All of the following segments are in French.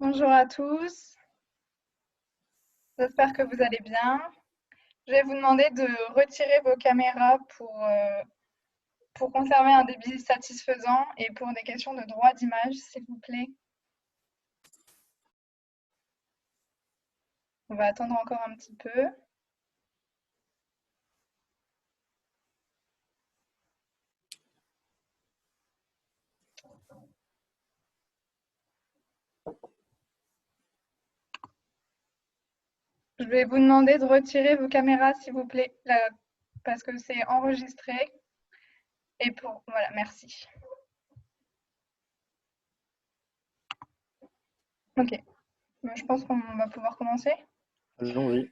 Bonjour à tous, j'espère que vous allez bien. Je vais vous demander de retirer vos caméras pour conserver un débit satisfaisant et pour des questions de droit d'image, s'il vous plaît. On va attendre encore un petit peu. Je vais vous demander de retirer vos caméras, s'il vous plaît, parce que c'est enregistré. Et voilà, merci. Ok, je pense qu'on va pouvoir commencer. Allons-y.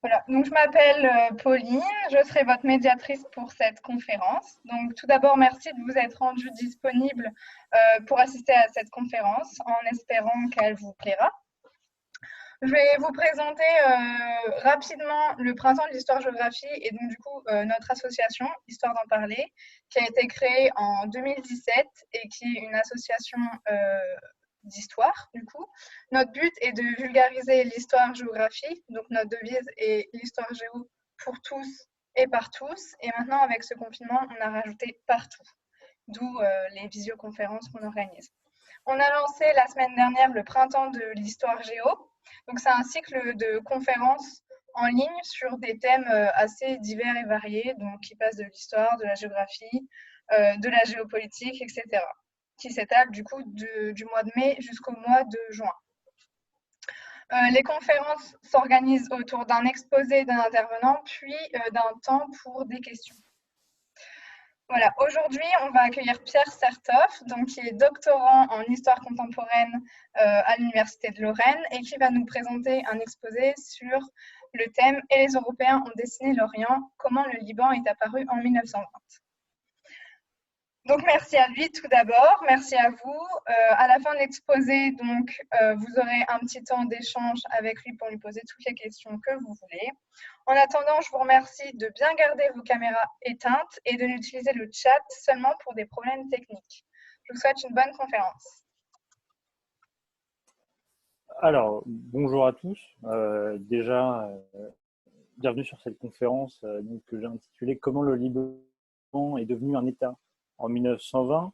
Voilà, donc je m'appelle Pauline, je serai votre médiatrice pour cette conférence. Donc tout d'abord, merci de vous être rendu disponible pour assister à cette conférence en espérant qu'elle vous plaira. Je vais vous présenter rapidement le Printemps de l'Histoire-Géographie et donc du coup notre association Histoire d'en parler qui a été créée en 2017 et qui est une association d'histoire du coup. Notre but est de vulgariser l'histoire-géographie, donc notre devise est l'histoire-géo pour tous et par tous. Et maintenant avec ce confinement, on a rajouté partout, d'où les visioconférences qu'on organise. On a lancé la semaine dernière le Printemps de l'Histoire Géo. Donc, c'est un cycle de conférences en ligne sur des thèmes assez divers et variés, donc qui passent de l'histoire, de la géographie, de la géopolitique, etc. Qui s'étale du coup du mois de mai jusqu'au mois de juin. Les conférences s'organisent autour d'un exposé d'un intervenant, puis d'un temps pour des questions. Voilà, aujourd'hui, on va accueillir Pierre Sertoff, donc, qui est doctorant en histoire contemporaine à l'Université de Lorraine et qui va nous présenter un exposé sur le thème « Et les Européens ont dessiné l'Orient, comment le Liban est apparu en 1920 ». Donc, merci à lui tout d'abord, merci à vous. À la fin de l'exposé, vous aurez un petit temps d'échange avec lui pour lui poser toutes les questions que vous voulez. En attendant, je vous remercie de bien garder vos caméras éteintes et de n'utiliser le chat seulement pour des problèmes techniques. Je vous souhaite une bonne conférence. Alors, bonjour à tous. Bienvenue sur cette conférence que j'ai intitulée Comment le Liban est devenu un État en 1920.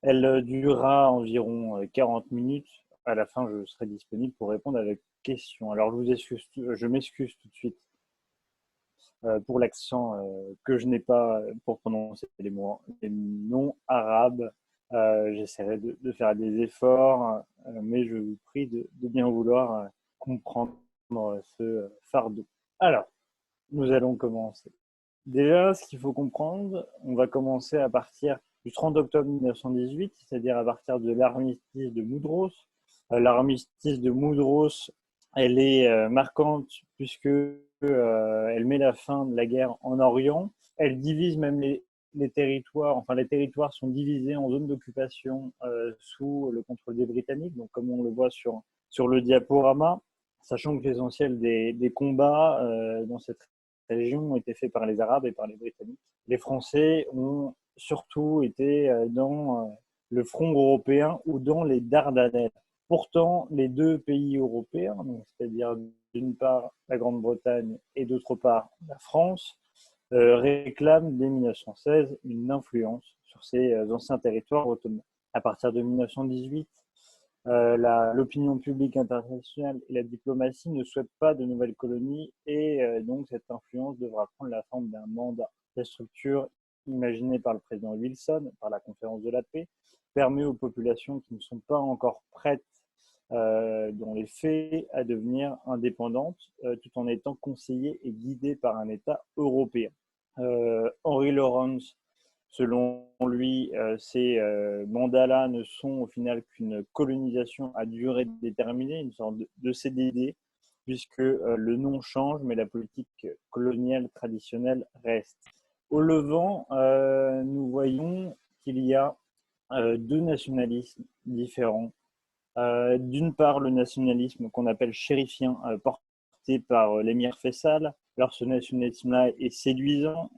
Elle durera environ 40 minutes. À la fin, je serai disponible pour répondre à vos questions. Alors, je m'excuse tout de suite pour l'accent que je n'ai pas pour prononcer les noms arabes. J'essaierai de faire des efforts, mais je vous prie de bien vouloir comprendre ce fardeau. Alors, nous allons commencer. Déjà, ce qu'il faut comprendre, on va commencer à partir du 30 octobre 1918, c'est-à-dire à partir de l'armistice de Mudros. L'armistice de Mudros, elle est marquante puisque elle met la fin de la guerre en Orient. Elle divise même les territoires, enfin les territoires sont divisés en zones d'occupation sous le contrôle des Britanniques, donc comme on le voit sur le diaporama, sachant que l'essentiel des combats dans cette région ont été faits par les Arabes et par les Britanniques. Les Français ont surtout été dans le front européen ou dans les Dardanelles. Pourtant, les deux pays européens, c'est-à-dire d'une part la Grande-Bretagne et d'autre part la France, réclament dès 1916 une influence sur ces anciens territoires ottomans. À partir de 1918, l'opinion publique internationale et la diplomatie ne souhaitent pas de nouvelles colonies et donc cette influence devra prendre la forme d'un mandat. La structure imaginée par le président Wilson, par la conférence de la paix, permet aux populations qui ne sont pas encore prêtes dans les faits à devenir indépendantes tout en étant conseillées et guidées par un État européen. Henry Lawrence, selon lui, ces mandats-là ne sont au final qu'une colonisation à durée déterminée, une sorte de CDD, puisque le nom change, mais la politique coloniale traditionnelle reste. Au Levant, nous voyons qu'il y a deux nationalismes différents. D'une part, le nationalisme qu'on appelle chérifien, porté par l'émir Faisal. Alors ce nationalisme-là est séduisant,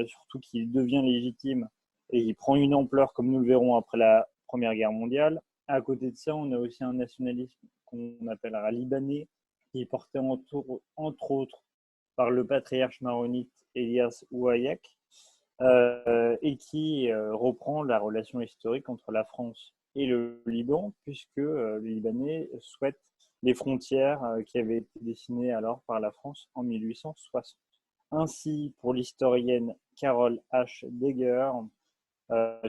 surtout qu'il devient légitime et il prend une ampleur, comme nous le verrons après la Première Guerre mondiale. À côté de ça, on a aussi un nationalisme qu'on appellera libanais, qui est porté entre autres par le patriarche maronite Elias Ouayak, et qui reprend la relation historique entre la France et le Liban, puisque les Libanais souhaitent les frontières qui avaient été dessinées alors par la France en 1860. Ainsi, pour l'historienne Carol H. Deger,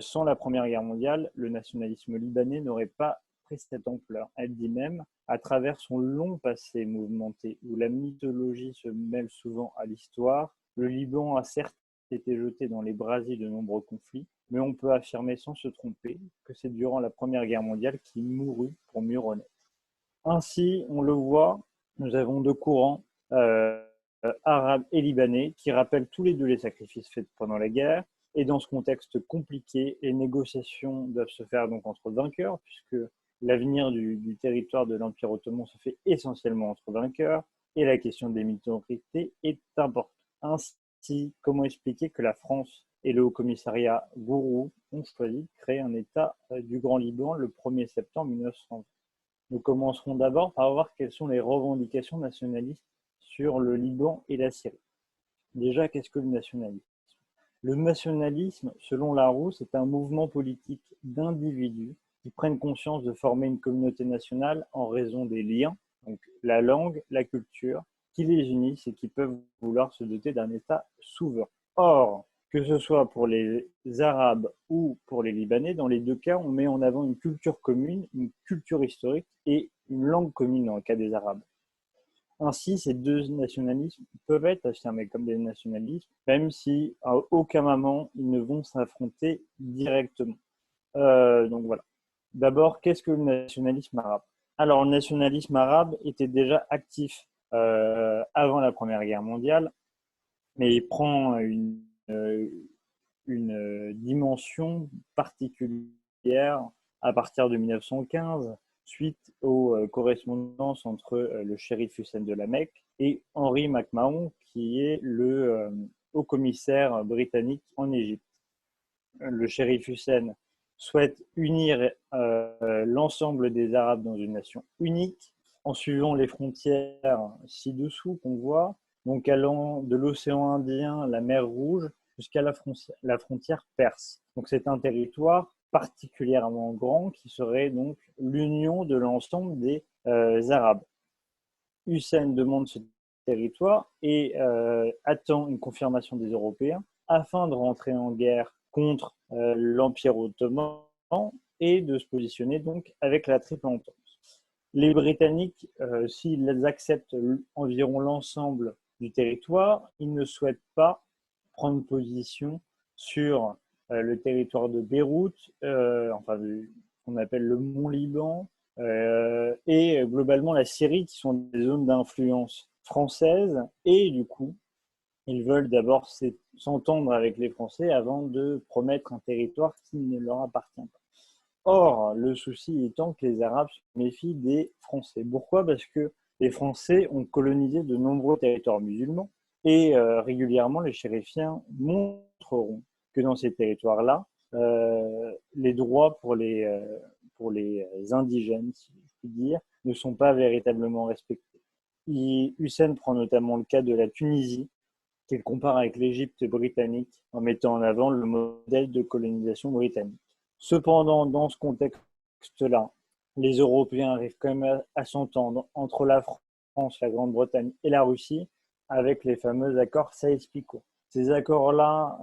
sans la Première Guerre mondiale, le nationalisme libanais n'aurait pas pris cette ampleur. Elle dit même, à travers son long passé mouvementé, où la mythologie se mêle souvent à l'histoire, le Liban a certes été jeté dans les brasiers de nombreux conflits, mais on peut affirmer sans se tromper que c'est durant la Première Guerre mondiale qu'il mourut pour mieux renaître. Ainsi, on le voit, nous avons deux courants, arabes et libanais, qui rappellent tous les deux les sacrifices faits pendant la guerre. Et dans ce contexte compliqué, les négociations doivent se faire donc entre vainqueurs, puisque l'avenir du territoire de l'Empire ottoman se fait essentiellement entre vainqueurs, et la question des minorités est importante. Ainsi, comment expliquer que la France et le Haut-Commissariat Gourou ont choisi de créer un État du Grand Liban le 1er septembre 1920? Nous commencerons d'abord par voir quelles sont les revendications nationalistes sur le Liban et la Syrie. Déjà, qu'est-ce que le nationalisme? Le nationalisme, selon Larousse, est un mouvement politique d'individus qui prennent conscience de former une communauté nationale en raison des liens, donc la langue, la culture, qui les unissent et qui peuvent vouloir se doter d'un État souverain. Or, que ce soit pour les Arabes ou pour les Libanais, dans les deux cas, on met en avant une culture commune, une culture historique et une langue commune dans le cas des Arabes. Ainsi, ces deux nationalismes peuvent être affirmés comme des nationalismes, même si à aucun moment ils ne vont s'affronter directement. Donc voilà. D'abord, qu'est-ce que le nationalisme arabe? Alors, le nationalisme arabe était déjà actif avant la Première Guerre mondiale, mais il prend une dimension particulière à partir de 1915, suite aux correspondances entre le shérif Hussein de la Mecque et Henry McMahon, qui est le haut-commissaire britannique en Égypte. Le shérif Hussein souhaite unir l'ensemble des Arabes dans une nation unique, en suivant les frontières ci-dessous qu'on voit, donc allant de l'océan Indien, la mer Rouge, jusqu'à la frontière perse. Donc c'est un territoire particulièrement grand qui serait donc l'union de l'ensemble des Arabes. Hussein demande ce territoire et attend une confirmation des Européens afin de rentrer en guerre contre l'Empire ottoman et de se positionner donc avec la Triple Entente. Les Britanniques, s'ils acceptent environ l'ensemble du territoire, ils ne souhaitent pas prendre position sur le territoire de Beyrouth, enfin qu'on appelle le Mont Liban, et globalement la Syrie, qui sont des zones d'influence française, et du coup, ils veulent d'abord s'entendre avec les Français avant de promettre un territoire qui ne leur appartient pas. Or, le souci étant que les Arabes se méfient des Français. Pourquoi? Parce que les Français ont colonisé de nombreux territoires musulmans et régulièrement les chérifiens montreront que dans ces territoires-là, les droits pour les indigènes, si je puis dire, ne sont pas véritablement respectés. Hussein prend notamment le cas de la Tunisie, qu'il compare avec l'Égypte britannique en mettant en avant le modèle de colonisation britannique. Cependant, dans ce contexte-là, les Européens arrivent quand même à s'entendre entre la France, la Grande-Bretagne et la Russie avec les fameux accords Sykes-Picot. Ces accords-là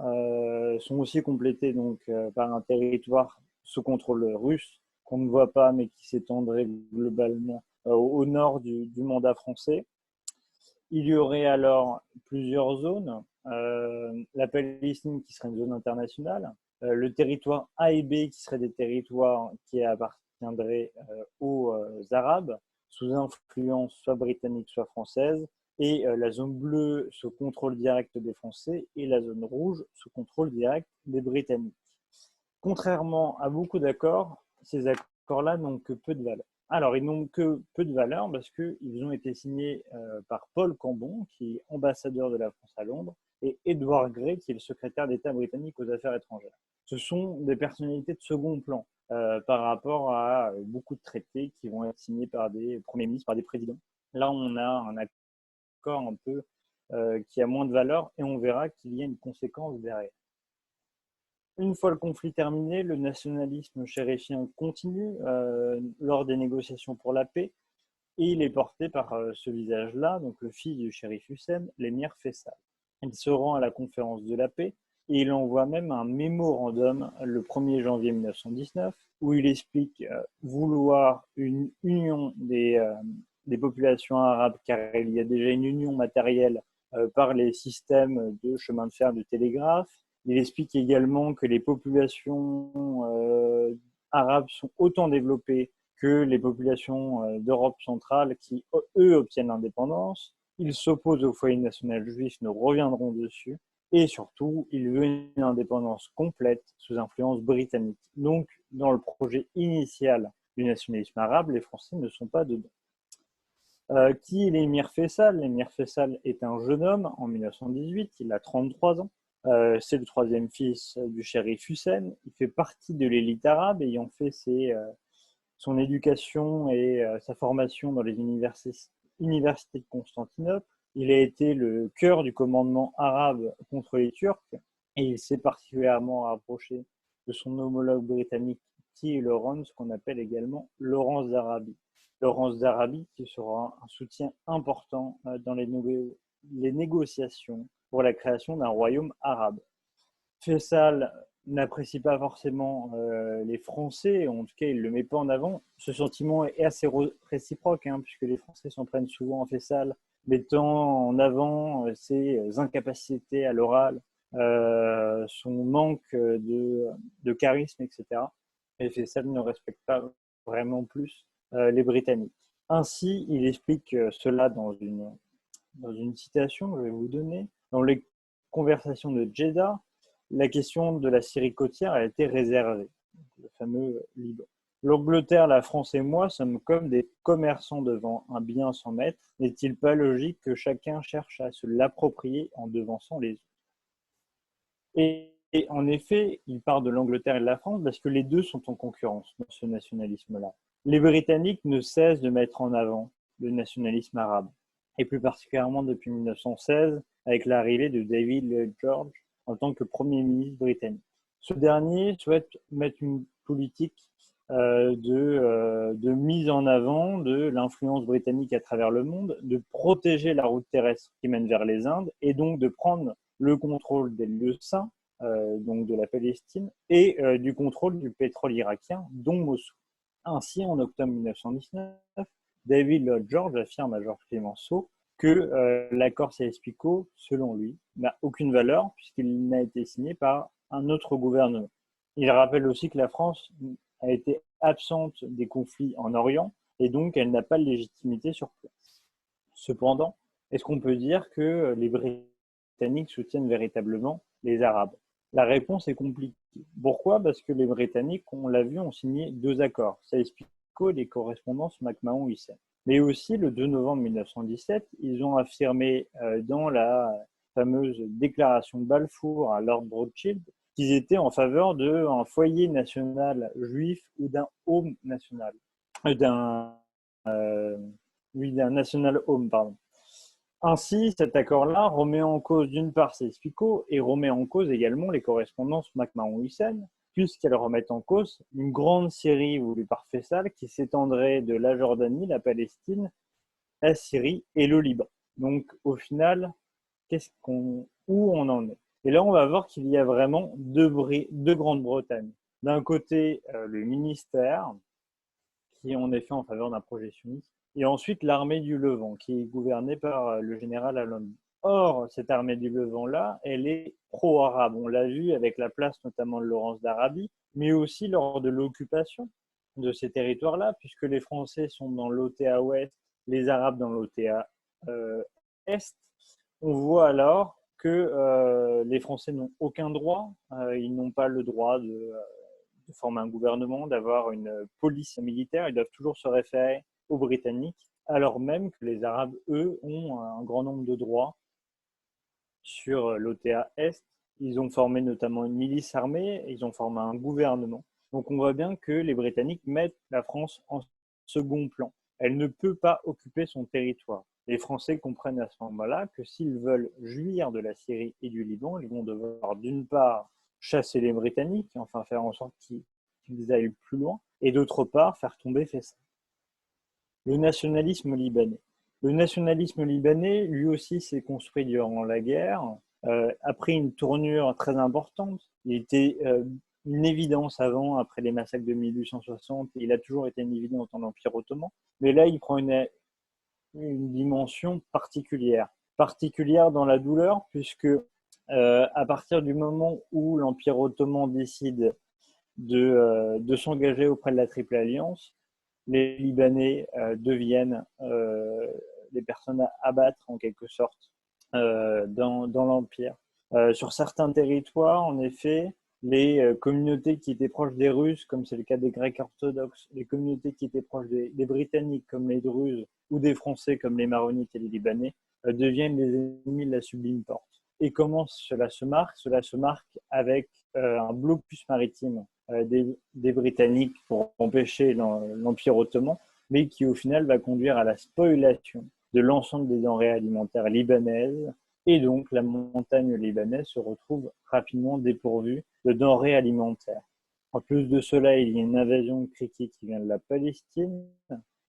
sont aussi complétés donc, par un territoire sous contrôle russe qu'on ne voit pas mais qui s'étendrait globalement au nord du mandat français. Il y aurait alors plusieurs zones. La Palestine qui serait une zone internationale, le territoire A et B qui seraient des territoires qui appartiendraient aux Arabes sous influence soit britannique soit française, et la zone bleue sous contrôle direct des Français et la zone rouge sous contrôle direct des Britanniques. Contrairement à beaucoup d'accords, ces accords-là n'ont que peu de valeur. Alors, ils n'ont que peu de valeur parce qu'ils ont été signés par Paul Cambon, qui est ambassadeur de la France à Londres, et Edward Grey, qui est le secrétaire d'État britannique aux Affaires étrangères. Ce sont des personnalités de second plan par rapport à beaucoup de traités qui vont être signés par des premiers ministres, par des présidents. Là, on a un accord un peu qui a moins de valeur et on verra qu'il y a une conséquence derrière. Une fois le conflit terminé, le nationalisme chérifien continue lors des négociations pour la paix et il est porté par ce visage-là, donc le fils du shérif Hussein, l'émir Faisal. Il se rend à la conférence de la paix et il envoie même un mémorandum le 1er janvier 1919 où il explique vouloir une union des populations arabes car il y a déjà une union matérielle par les systèmes de chemin de fer, de télégraphe. Il explique également que les populations arabes sont autant développées que les populations d'Europe centrale qui, eux, obtiennent l'indépendance. Il s'oppose au foyer national juif, nous reviendrons dessus. Et surtout, il veut une indépendance complète sous influence britannique. Donc, dans le projet initial du nationalisme arabe, les Français ne sont pas dedans. Qui est l'émir Faisal? L'émir Faisal est un jeune homme en 1918, il a 33 ans. C'est le troisième fils du shérif Hussein. Il fait partie de l'élite arabe, ayant fait son éducation et sa formation dans les universités de Constantinople. Il a été le cœur du commandement arabe contre les Turcs et il s'est particulièrement rapproché de son homologue britannique T. Lawrence, qu'on appelle également Lawrence d'Arabie. Lawrence d'Arabie qui sera un soutien important dans les négociations pour la création d'un royaume arabe. Faisal n'apprécie pas forcément les Français, en tout cas il ne le met pas en avant. Ce sentiment est assez réciproque, puisque les Français s'en prennent souvent à Faisal, mettant en avant ses incapacités à l'oral, son manque de charisme, etc. Et Faisal ne respecte pas vraiment plus les Britanniques. Ainsi, il explique cela dans une citation que je vais vous donner. Dans les conversations de Jeddah, la question de la Syrie côtière a été réservée, le fameux Liban. L'Angleterre, la France et moi sommes comme des commerçants devant un bien sans maître. N'est-il pas logique que chacun cherche à se l'approprier en devançant les autres? Et en effet, il part de l'Angleterre et de la France parce que les deux sont en concurrence dans ce nationalisme-là. Les Britanniques ne cessent de mettre en avant le nationalisme arabe, et plus particulièrement depuis 1916, avec l'arrivée de David Lloyd George en tant que Premier ministre britannique. Ce dernier souhaite mettre une politique de mise en avant de l'influence britannique à travers le monde, de protéger la route terrestre qui mène vers les Indes et donc de prendre le contrôle des lieux saints, donc de la Palestine, et du contrôle du pétrole irakien, dont Mossoul. Ainsi, en octobre 1919, David Lloyd George affirme à Georges Clemenceau que l'accord Sykes-Picot, selon lui, n'a aucune valeur puisqu'il n'a été signé par un autre gouvernement. Il rappelle aussi que la France a été absente des conflits en Orient et donc elle n'a pas de légitimité sur place. Cependant, est-ce qu'on peut dire que les Britanniques soutiennent véritablement les Arabes? La réponse est compliquée. Pourquoi? Parce que les Britanniques, on l'a vu, ont signé 2 accords, Sykes-Picot et les correspondances McMahon-Hussein. Mais aussi, le 2 novembre 1917, ils ont affirmé dans la fameuse déclaration de Balfour à Lord Rothschild qu'ils étaient en faveur d'un foyer national juif ou d'un home national. D'un national home, pardon. Ainsi, cet accord-là remet en cause d'une part Sykes-Picot et remet en cause également les correspondances McMahon-Hussein, puisqu'elles remettent en cause une grande série voulue par Faisal qui s'étendrait de la Jordanie, la Palestine, la Syrie et le Liban. Donc au final, où on en est? Et là, on va voir qu'il y a vraiment deux Grandes-Bretagne. D'un côté, le ministère, qui est en effet en faveur d'un projet sioniste, et ensuite l'armée du Levant, qui est gouvernée par le général Allenby. Or, cette armée du Levant-là, elle est pro-arabe. On l'a vu avec la place notamment de Lawrence d'Arabie, mais aussi lors de l'occupation de ces territoires-là, puisque les Français sont dans l'OTA Ouest, les Arabes dans l'OTA Est. On voit alors que les Français n'ont aucun droit, ils n'ont pas le droit de former un gouvernement, d'avoir une police militaire, ils doivent toujours se référer aux Britanniques, alors même que les Arabes, eux, ont un grand nombre de droits sur l'OTA Est. Ils ont formé notamment une milice armée, ils ont formé un gouvernement. Donc on voit bien que les Britanniques mettent la France en second plan. Elle ne peut pas occuper son territoire. Les Français comprennent à ce moment-là que s'ils veulent jouir de la Syrie et du Liban, ils vont devoir d'une part chasser les Britanniques, enfin faire en sorte qu'ils aillent plus loin, et d'autre part faire tomber Fayçal. Le nationalisme libanais. Le nationalisme libanais, lui aussi, s'est construit durant la guerre, a pris une tournure très importante. Il était une évidence avant, après les massacres de 1860, il a toujours été une évidence dans l'Empire ottoman, mais là, il prend une dimension particulière dans la douleur, puisque à partir du moment où l'Empire ottoman décide de s'engager auprès de la Triple Alliance, les Libanais deviennent des personnes à abattre en quelque sorte dans l'Empire. Sur certains territoires, en effet, les communautés qui étaient proches des Russes, comme c'est le cas des Grecs orthodoxes, les communautés qui étaient proches des Britanniques, comme les Druzes, ou des Français, comme les Maronites et les Libanais, deviennent les ennemis de la Sublime Porte. Et comment cela se marque? Cela se marque avec un blocus maritime des Britanniques pour empêcher l'Empire ottoman, mais qui au final va conduire à la spoliation de l'ensemble des denrées alimentaires libanaises, et donc la montagne libanaise se retrouve rapidement dépourvue de denrées alimentaires. En plus de cela, il y a une invasion critique qui vient de la Palestine.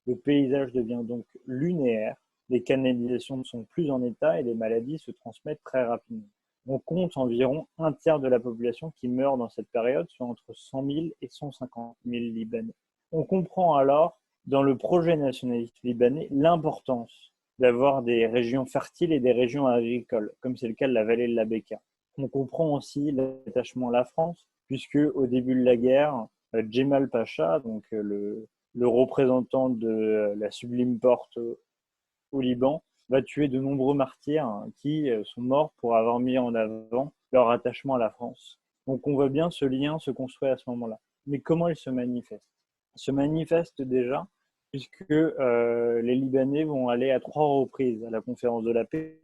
Le paysage devient donc lunaire, les canalisations ne sont plus en état et les maladies se transmettent très rapidement. On compte environ un tiers de la population qui meurt dans cette période, soit entre 100 000 et 150 000 Libanais. On comprend alors, dans le projet nationaliste libanais, l'importance d'avoir des régions fertiles et des régions agricoles, comme c'est le cas de la vallée de la Bekaa. On comprend aussi l'attachement à la France, puisque au début de la guerre, Djemal Pacha, donc le représentant de la Sublime Porte au Liban, va tuer de nombreux martyrs qui sont morts pour avoir mis en avant leur attachement à la France. Donc on voit bien ce lien se construire à ce moment-là. Mais comment il se manifeste? Il se manifeste déjà puisque les Libanais vont aller à 3 reprises à la conférence de la paix,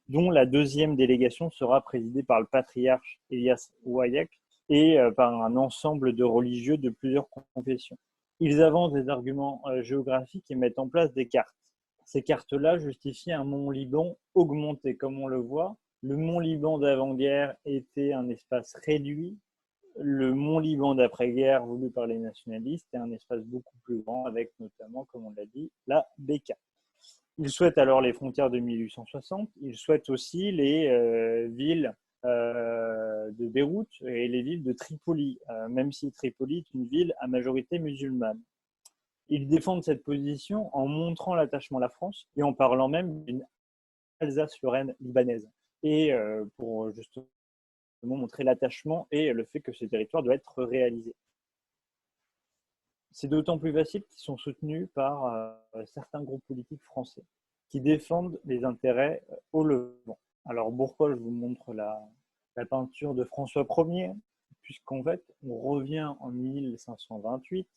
dont la deuxième délégation sera présidée par le patriarche Elias Ouayak et par un ensemble de religieux de plusieurs confessions. Ils avancent des arguments géographiques et mettent en place des cartes. Ces cartes-là justifient un mont Liban augmenté, comme on le voit. Le mont Liban d'avant-guerre était un espace réduit. Le mont Liban d'après-guerre, voulu par les nationalistes, est un espace beaucoup plus grand, avec notamment, comme on l'a dit, la Bekaa. Ils souhaitent alors les frontières de 1860. Ils souhaitent aussi les villes de Beyrouth et les villes de Tripoli, même si Tripoli est une ville à majorité musulmane. Ils défendent cette position en montrant l'attachement à la France et en parlant même d'une Alsace-Lorraine libanaise. Et pour justement montrer l'attachement et le fait que ce territoire doit être réalisé. C'est d'autant plus facile qu'ils sont soutenus par certains groupes politiques français qui défendent les intérêts au Levant. Alors pourquoi je vous montre la peinture de François Ier, puisqu'en fait on revient en 1528.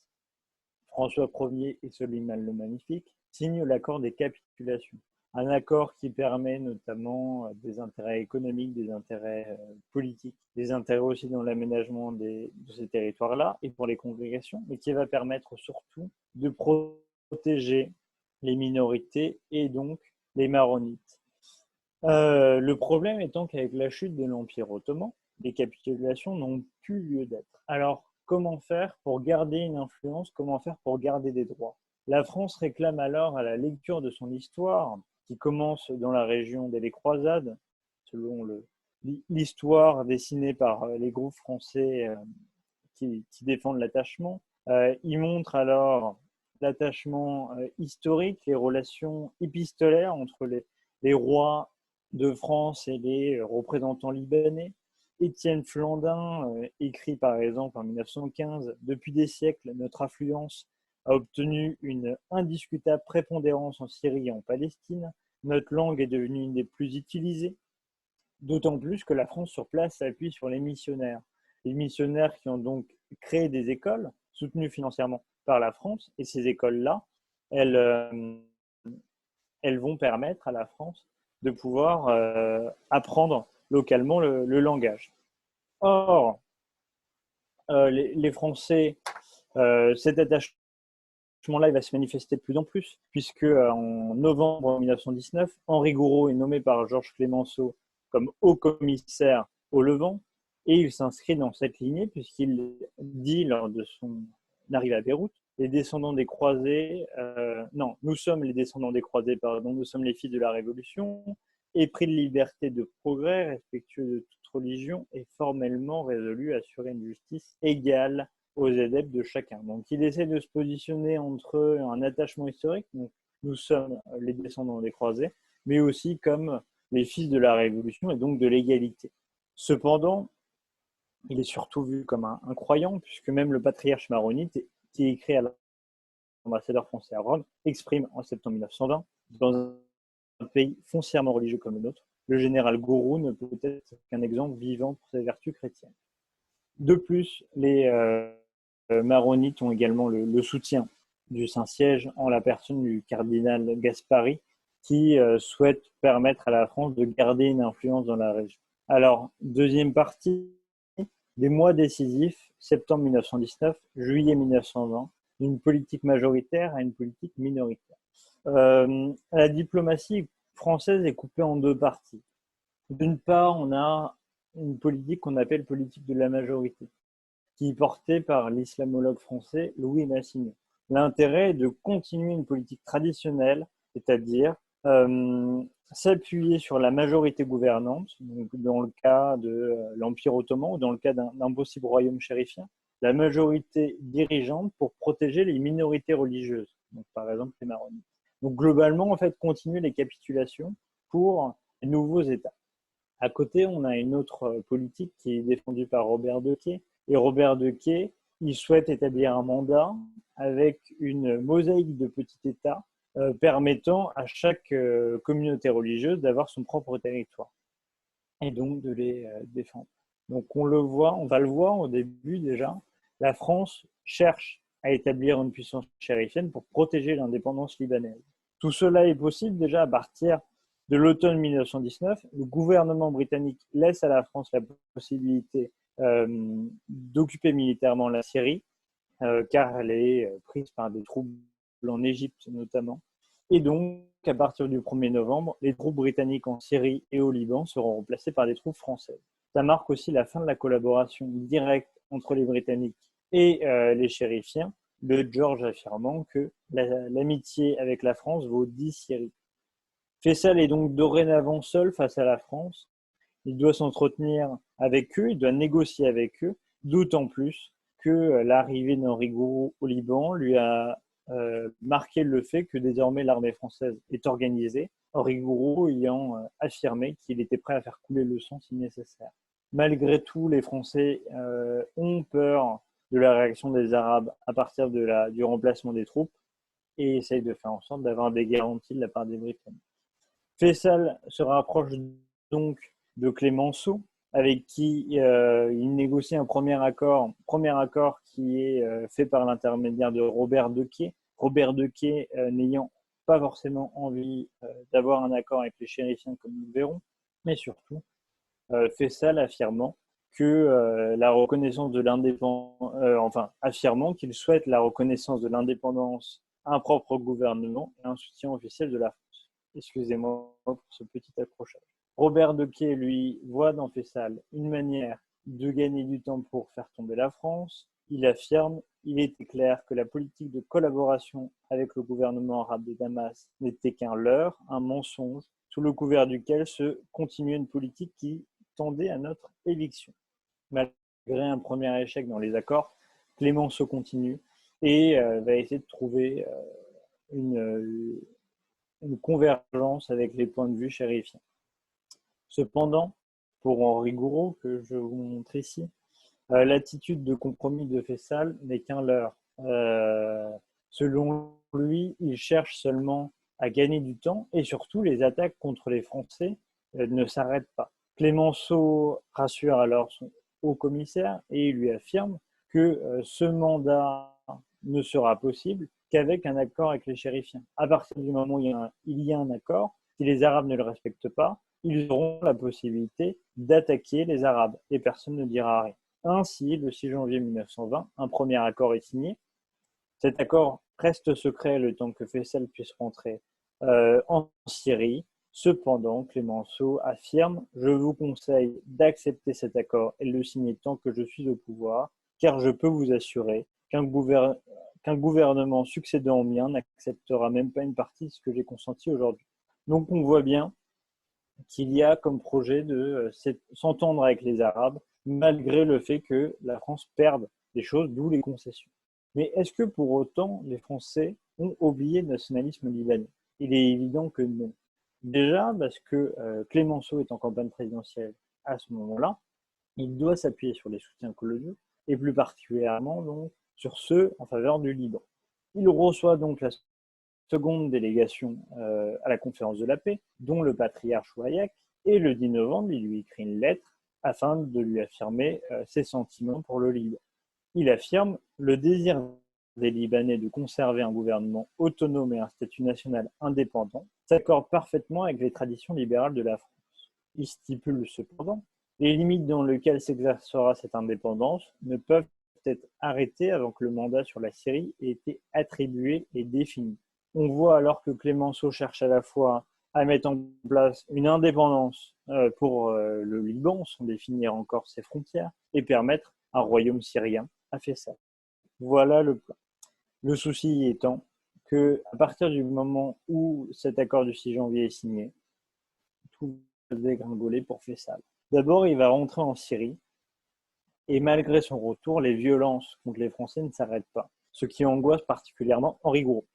François Ier et Soliman le Magnifique signent l'accord des capitulations. Un accord qui permet notamment des intérêts économiques, des intérêts politiques, des intérêts aussi dans l'aménagement de ces territoires-là et pour les congrégations, mais qui va permettre surtout de protéger les minorités et donc les maronites. Le problème étant qu'avec la chute de l'Empire ottoman, les capitulations n'ont plus lieu d'être. Alors, comment faire pour garder une influence? Comment faire pour garder des droits? La France réclame alors à la lecture de son histoire, qui commence dans la région des croisades, selon l'histoire dessinée par les groupes français qui défendent l'attachement. Il montre alors l'attachement historique, les relations épistolaires entre les rois de France et les représentants libanais. Étienne Flandin écrit par exemple en 1915 « Depuis des siècles, notre affluence a obtenu une indiscutable prépondérance en Syrie et en Palestine. Notre langue est devenue une des plus utilisées, d'autant plus que la France sur place s'appuie sur les missionnaires. Les missionnaires qui ont donc créé des écoles soutenues financièrement par la France, et ces écoles-là, elles vont permettre à la France de pouvoir apprendre localement le langage. Or, les Français, cet attachement-là, il va se manifester de plus en plus, puisque en novembre 1919, Henri Gouraud est nommé par Georges Clemenceau comme haut commissaire au Levant, et il s'inscrit dans cette lignée puisqu'il dit lors de son arrivée à Beyrouth, les descendants des croisés, non, nous sommes les descendants des croisés, pardon, nous sommes les fils de la Révolution, épris de liberté, de progrès, respectueux de toute religion et formellement résolus à assurer une justice égale aux adeptes de chacun. Donc il essaie de se positionner entre un attachement historique, donc nous sommes les descendants des croisés, mais aussi comme les fils de la Révolution et donc de l'égalité. Cependant, il est surtout vu comme un croyant, puisque même le patriarche maronite, qui est écrit à l'ambassadeur français à Rome, exprime en septembre 1920, dans un pays foncièrement religieux comme le nôtre, le général Gouraud ne peut être qu'un exemple vivant pour ses vertus chrétiennes. De plus, les maronites ont également le soutien du Saint-Siège en la personne du cardinal Gaspari, qui souhaite permettre à la France de garder une influence dans la région. Alors, deuxième partie, des mois décisifs, septembre 1919, juillet 1920, d'une politique majoritaire à une politique minoritaire. La diplomatie française est coupée en deux parties. D'une part, on a une politique qu'on appelle politique de la majorité, qui est portée par l'islamologue français Louis Massignon. L'intérêt est de continuer une politique traditionnelle, c'est-à-dire s'appuyer sur la majorité gouvernante, donc dans le cas de l'Empire ottoman ou dans le cas d'un possible royaume chérifien, la majorité dirigeante pour protéger les minorités religieuses, donc par exemple les maronites. Donc globalement, en fait, continuer les capitulations pour les nouveaux États. À côté, on a une autre politique qui est défendue par Robert Dequet. Et Robert Dequet, il souhaite établir un mandat avec une mosaïque de petits États permettant à chaque communauté religieuse d'avoir son propre territoire et donc de les défendre. Donc on va le voir au début déjà, la France cherche à établir une puissance chérifienne pour protéger l'indépendance libanaise. Tout cela est possible déjà à partir de l'automne 1919. Le gouvernement britannique laisse à la France la possibilité d'occuper militairement la Syrie, car elle est prise par des troupes en Égypte notamment. Et donc, à partir du 1er novembre, les troupes britanniques en Syrie et au Liban seront remplacées par des troupes françaises. Ça marque aussi la fin de la collaboration directe entre les Britanniques et les chérifiens, de George affirmant que l'amitié avec la France vaut 10 Syries. Faisal est donc dorénavant seul face à la France. Il doit s'entretenir avec eux, il doit négocier avec eux, d'autant plus que l'arrivée d'Henri Gouraud au Liban lui a marqué le fait que désormais l'armée française est organisée, Henri Gouraud ayant affirmé qu'il était prêt à faire couler le sang si nécessaire. Malgré tout, les Français ont peur de la réaction des Arabes à partir du remplacement des troupes et essayent de faire en sorte d'avoir des garanties de la part des Britanniques. Faisal se rapproche donc de Clemenceau, avec qui il négocie un premier accord qui est fait par l'intermédiaire de Robert Dequet. Robert Dequet n'ayant pas forcément envie d'avoir un accord avec les chérifiens, comme nous le verrons, mais surtout Faisal affirmant que la reconnaissance de l'indépendance, affirmant qu'il souhaite la reconnaissance de l'indépendance, un propre gouvernement et un soutien officiel de la France. Excusez-moi pour ce petit accrochage. Robert Dequet, lui, voit dans Faisal une manière de gagner du temps pour faire tomber la France. Il affirme, il était clair que la politique de collaboration avec le gouvernement arabe de Damas n'était qu'un leurre, un mensonge, sous le couvert duquel se continuait une politique qui tendait à notre éviction. Malgré un premier échec dans les accords, Clemenceau continue et va essayer de trouver une convergence avec les points de vue chérifiens. Cependant, pour Henri Gouraud, que je vous montre ici, l'attitude de compromis de Faisal n'est qu'un leurre. Selon lui, il cherche seulement à gagner du temps et surtout les attaques contre les Français ne s'arrêtent pas. Clemenceau rassure alors son haut commissaire et il lui affirme que ce mandat ne sera possible qu'avec un accord avec les chérifiens. À partir du moment où il y a un accord, Si les Arabes ne le respectent pas, ils auront la possibilité d'attaquer les Arabes et personne ne dira rien. Ainsi, le 6 janvier 1920, un premier accord est signé. Cet accord reste secret le temps que Faisal puisse rentrer en Syrie. Cependant, Clémenceau affirme: « Je vous conseille d'accepter cet accord et de le signer tant que je suis au pouvoir, car je peux vous assurer qu'un gouvernement succédant au mien n'acceptera même pas une partie de ce que j'ai consenti aujourd'hui. » Donc on voit bien qu'il y a comme projet de s'entendre avec les Arabes, malgré le fait que la France perde des choses, d'où les concessions. Mais est-ce que pour autant les Français ont oublié le nationalisme libanais? Il est évident que non. Déjà parce que Clémenceau est en campagne présidentielle à ce moment-là, il doit s'appuyer sur les soutiens coloniaux et plus particulièrement donc sur ceux en faveur du Liban. Il reçoit donc la seconde délégation à la conférence de la paix, dont le patriarche Chouaillac, et le 10 novembre, il lui écrit une lettre afin de lui affirmer ses sentiments pour le Liban. Il affirme le désir des Libanais de conserver un gouvernement autonome et un statut national indépendant s'accorde parfaitement avec les traditions libérales de la France. Il stipule cependant les limites dans lesquelles s'exercera cette indépendance ne peuvent être arrêtées avant que le mandat sur la Syrie ait été attribué et défini. On voit alors que Clémenceau cherche à la fois à mettre en place une indépendance pour le Liban, sans définir encore ses frontières, et permettre un royaume syrien à Faisal. Voilà le plan. Le souci étant que, à partir du moment où cet accord du 6 janvier est signé, tout va dégringoler pour Faisal. D'abord, il va rentrer en Syrie, et malgré son retour, les violences contre les Français ne s'arrêtent pas, ce qui angoisse particulièrement Henri Gouraud.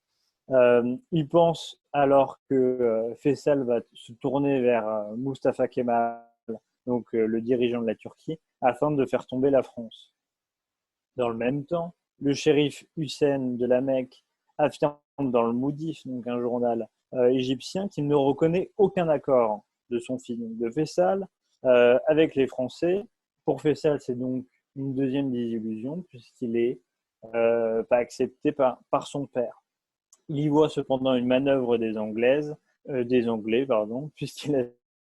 Il pense alors que Faisal va se tourner vers Mustafa Kemal, donc le dirigeant de la Turquie, afin de faire tomber la France. Dans le même temps, le shérif Hussein de la Mecque affirme dans le Moudif, donc un journal égyptien, qu'il ne reconnaît aucun accord de son fils de Faisal avec les Français. Pour Faisal, c'est donc une deuxième désillusion puisqu'il n'est pas accepté par son père. Il y voit cependant une manœuvre des Anglais, puisqu'il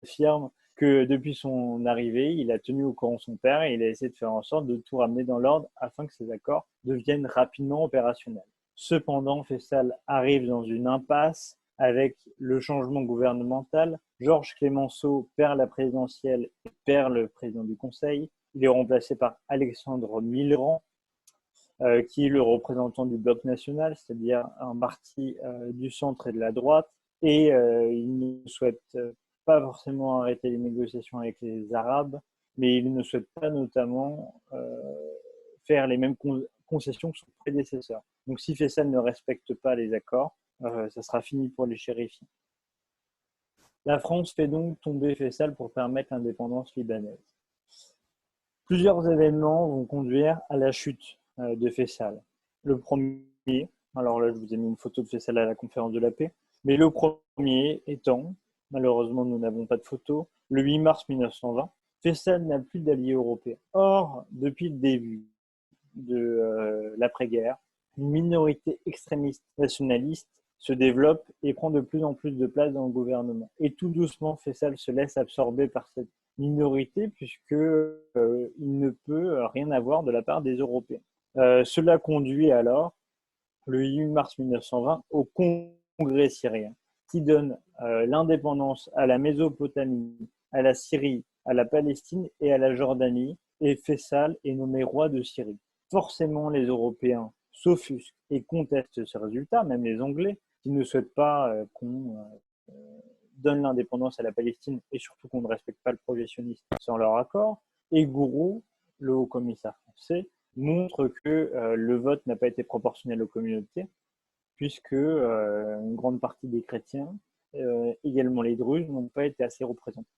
affirme que depuis son arrivée, il a tenu au courant son père et il a essayé de faire en sorte de tout ramener dans l'ordre afin que ces accords deviennent rapidement opérationnels. Cependant, Faisal arrive dans une impasse avec le changement gouvernemental. Georges Clémenceau perd la présidentielle et perd le président du Conseil. Il est remplacé par Alexandre Millerand, qui est le représentant du bloc national, c'est-à-dire un parti du centre et de la droite, et il ne souhaite pas forcément arrêter les négociations avec les Arabes, mais il ne souhaite pas notamment faire les mêmes concessions que son prédécesseur. Donc si Faisal ne respecte pas les accords, ça sera fini pour les chérifiens. La France fait donc tomber Faisal pour permettre l'indépendance libanaise. Plusieurs événements vont conduire à la chute de Faisal. Le premier, alors là je vous ai mis une photo de Faisal à la conférence de la paix, mais le premier étant, malheureusement nous n'avons pas de photo, le 8 mars 1920, Faisal n'a plus d'alliés européens. Or, depuis le début de l'après-guerre, une minorité extrémiste nationaliste se développe et prend de plus en plus de place dans le gouvernement. Et tout doucement, Faisal se laisse absorber par cette minorité puisqu'il ne peut rien avoir de la part des Européens. Cela conduit alors, le 8 mars 1920, au Congrès syrien qui donne l'indépendance à la Mésopotamie, à la Syrie, à la Palestine et à la Jordanie, et Faisal est nommé roi de Syrie. Forcément, les Européens s'offusquent et contestent ce résultat, même les Anglais, qui ne souhaitent pas qu'on donne l'indépendance à la Palestine et surtout qu'on ne respecte pas le projet sioniste sans leur accord. Et Gouraud, le haut-commissaire français, montre que le vote n'a pas été proportionnel aux communautés, puisque une grande partie des chrétiens, également les Druzes, n'ont pas été assez représentés.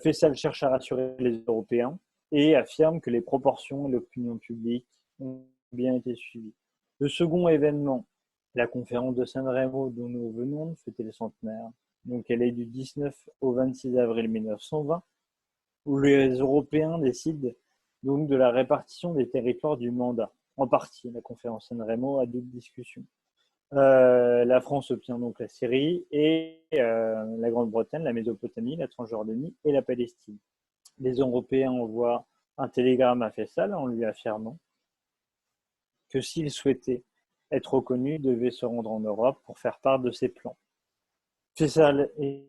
Faisal cherche à rassurer les Européens et affirme que les proportions et l'opinion publique ont bien été suivies. Le second événement, la conférence de San Remo dont nous venons de fêter le centenaire, donc elle est du 19 au 26 avril 1920, où les Européens décident donc de la répartition des territoires du mandat. En partie, la conférence San Remo a d'autres discussions. La France obtient donc la Syrie et la Grande-Bretagne, la Mésopotamie, la Transjordanie et la Palestine. Les Européens envoient un télégramme à Faisal en lui affirmant que s'il souhaitait être reconnu, il devait se rendre en Europe pour faire part de ses plans. Faisal est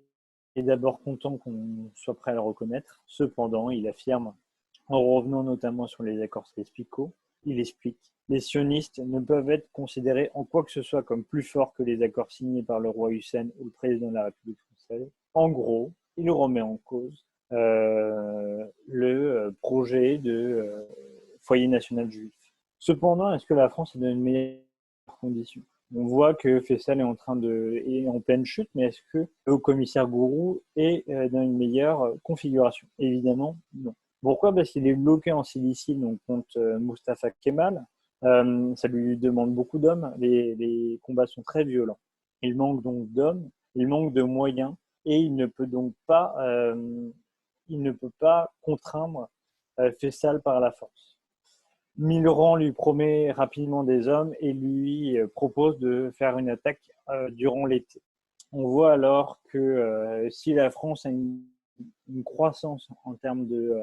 d'abord content qu'on soit prêt à le reconnaître. Cependant, il affirme, en revenant notamment sur les accords Sykes-Picot, il explique: les sionistes ne peuvent être considérés en quoi que ce soit comme plus forts que les accords signés par le roi Hussein ou le président de la République française. En gros, il remet en cause le projet de foyer national juif. Cependant, est-ce que la France est dans une meilleure condition? On voit que Faisal est en pleine chute, mais est-ce que le haut-commissaire Gourou est dans une meilleure configuration? Évidemment, non. Pourquoi? Parce qu'il est bloqué en Cilicie, donc contre Mustafa Kemal. Ça lui demande beaucoup d'hommes. Les combats sont très violents. Il manque donc d'hommes, il manque de moyens, et il ne peut pas contraindre Faisal par la force. Millerand lui promet rapidement des hommes et lui propose de faire une attaque durant l'été. On voit alors que si la France a une croissance en termes de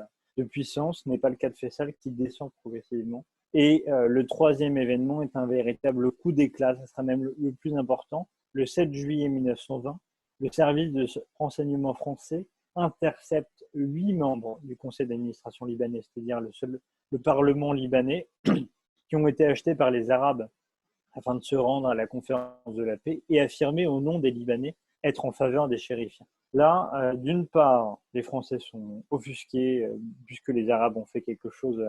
puissance, ce n'est pas le cas de Faisal qui descend progressivement. Et le troisième événement est un véritable coup d'éclat, ce sera même le plus important. Le 7 juillet 1920, le service de renseignement français intercepte 8 membres du conseil d'administration libanais, c'est-à-dire le Parlement libanais, qui ont été achetés par les Arabes afin de se rendre à la conférence de la paix et affirmer au nom des Libanais être en faveur des chérifiens. Là, d'une part, les Français sont offusqués puisque les Arabes ont fait quelque chose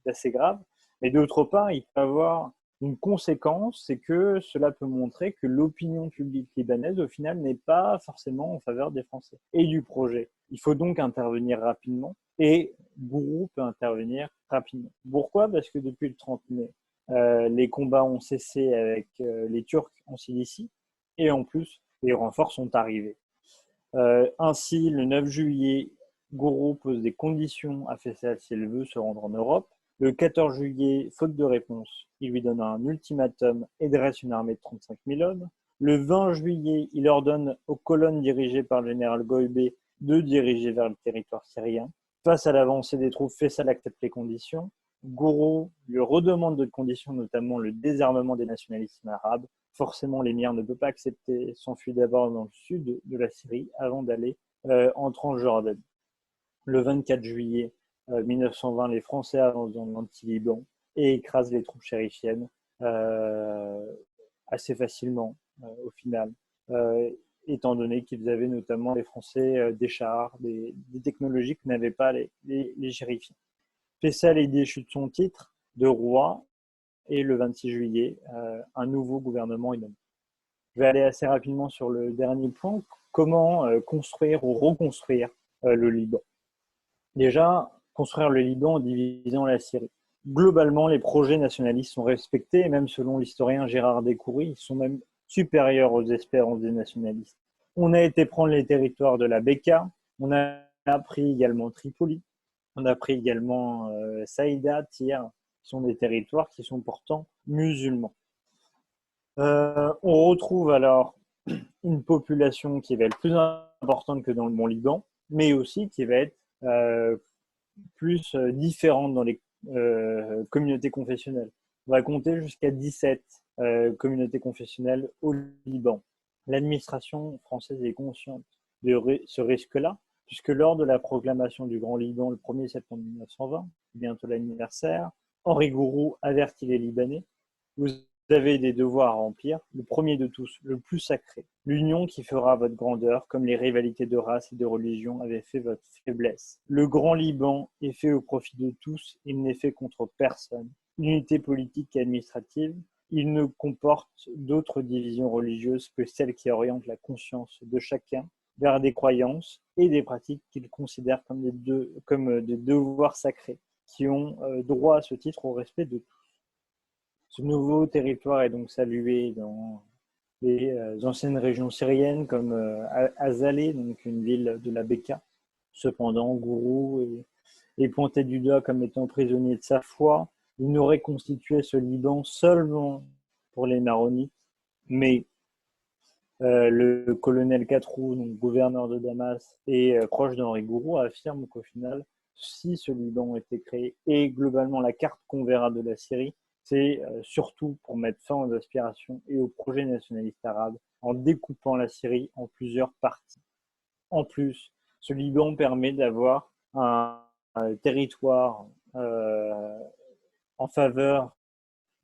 d'assez grave, mais d'autre part, il peut y avoir une conséquence, c'est que cela peut montrer que l'opinion publique libanaise, au final, n'est pas forcément en faveur des Français et du projet. Il faut donc intervenir rapidement et Gourou peut intervenir rapidement. Pourquoi? Parce que depuis le 30 mai, les combats ont cessé avec les Turcs en Cilicie et en plus, les renforts sont arrivés. Ainsi, le 9 juillet, Gourou pose des conditions à Faisal s'il veut se rendre en Europe. Le 14 juillet, faute de réponse, il lui donne un ultimatum et dresse une armée de 35 000 hommes. Le 20 juillet, il ordonne aux colonnes dirigées par le général Goïbé de diriger vers le territoire syrien. Face à l'avancée des troupes, Faisal accepte les conditions. Gourou lui redemande d'autres conditions, notamment le désarmement des nationalismes arabes. Forcément, l'émir ne peut pas accepter, s'enfuit d'abord dans le sud de la Syrie avant d'aller en Transjordanie. Le 24 juillet 1920, les Français avancent dans l'anti-Liban et écrasent les troupes chérifiennes assez facilement au final, étant donné qu'ils avaient notamment les Français des chars, des technologies que n'avaient pas les chérifiens. Faisal est déchu de son titre de roi et le 26 juillet, un nouveau gouvernement est nommé. Je vais aller assez rapidement sur le dernier point. Comment construire ou reconstruire le Liban? Déjà, construire le Liban en divisant la Syrie. Globalement, les projets nationalistes sont respectés, et même selon l'historien Gérard Découry, ils sont même supérieurs aux espérances des nationalistes. On a été prendre les territoires de la Bekaa, on a pris également Tripoli, on a pris également Saïda, Tyr, qui sont des territoires qui sont pourtant musulmans. On retrouve alors une population qui va être plus importante que dans le Mont Liban, mais aussi qui va être plus différente dans les communautés confessionnelles. On va compter jusqu'à 17 communautés confessionnelles au Liban. L'administration française est consciente de ce risque-là, puisque lors de la proclamation du Grand Liban le 1er septembre 1920, bientôt l'anniversaire, Henri Gourou avertit les Libanais: vous avez des devoirs à remplir, le premier de tous, le plus sacré, l'union qui fera votre grandeur, comme les rivalités de race et de religion avaient fait votre faiblesse. Le Grand Liban est fait au profit de tous, il n'est fait contre personne. L'unité politique et administrative, il ne comporte d'autres divisions religieuses que celles qui orientent la conscience de chacun vers des croyances et des pratiques qu'il considère comme des devoirs sacrés, qui ont droit à ce titre au respect de tous. Ce nouveau territoire est donc salué dans les anciennes régions syriennes comme Azaleh, donc une ville de la Bekaa. Cependant, Gourou est pointé du doigt comme étant prisonnier de sa foi. Il n'aurait constitué ce Liban seulement pour les Maronites, Mais le colonel Katrou, donc gouverneur de Damas et proche d'Henri Gouraud, affirme qu'au final, si ce Liban était créé et globalement la carte qu'on verra de la Syrie, c'est surtout pour mettre fin aux aspirations et aux projets nationalistes arabes en découpant la Syrie en plusieurs parties. En plus, ce Liban permet d'avoir un territoire en faveur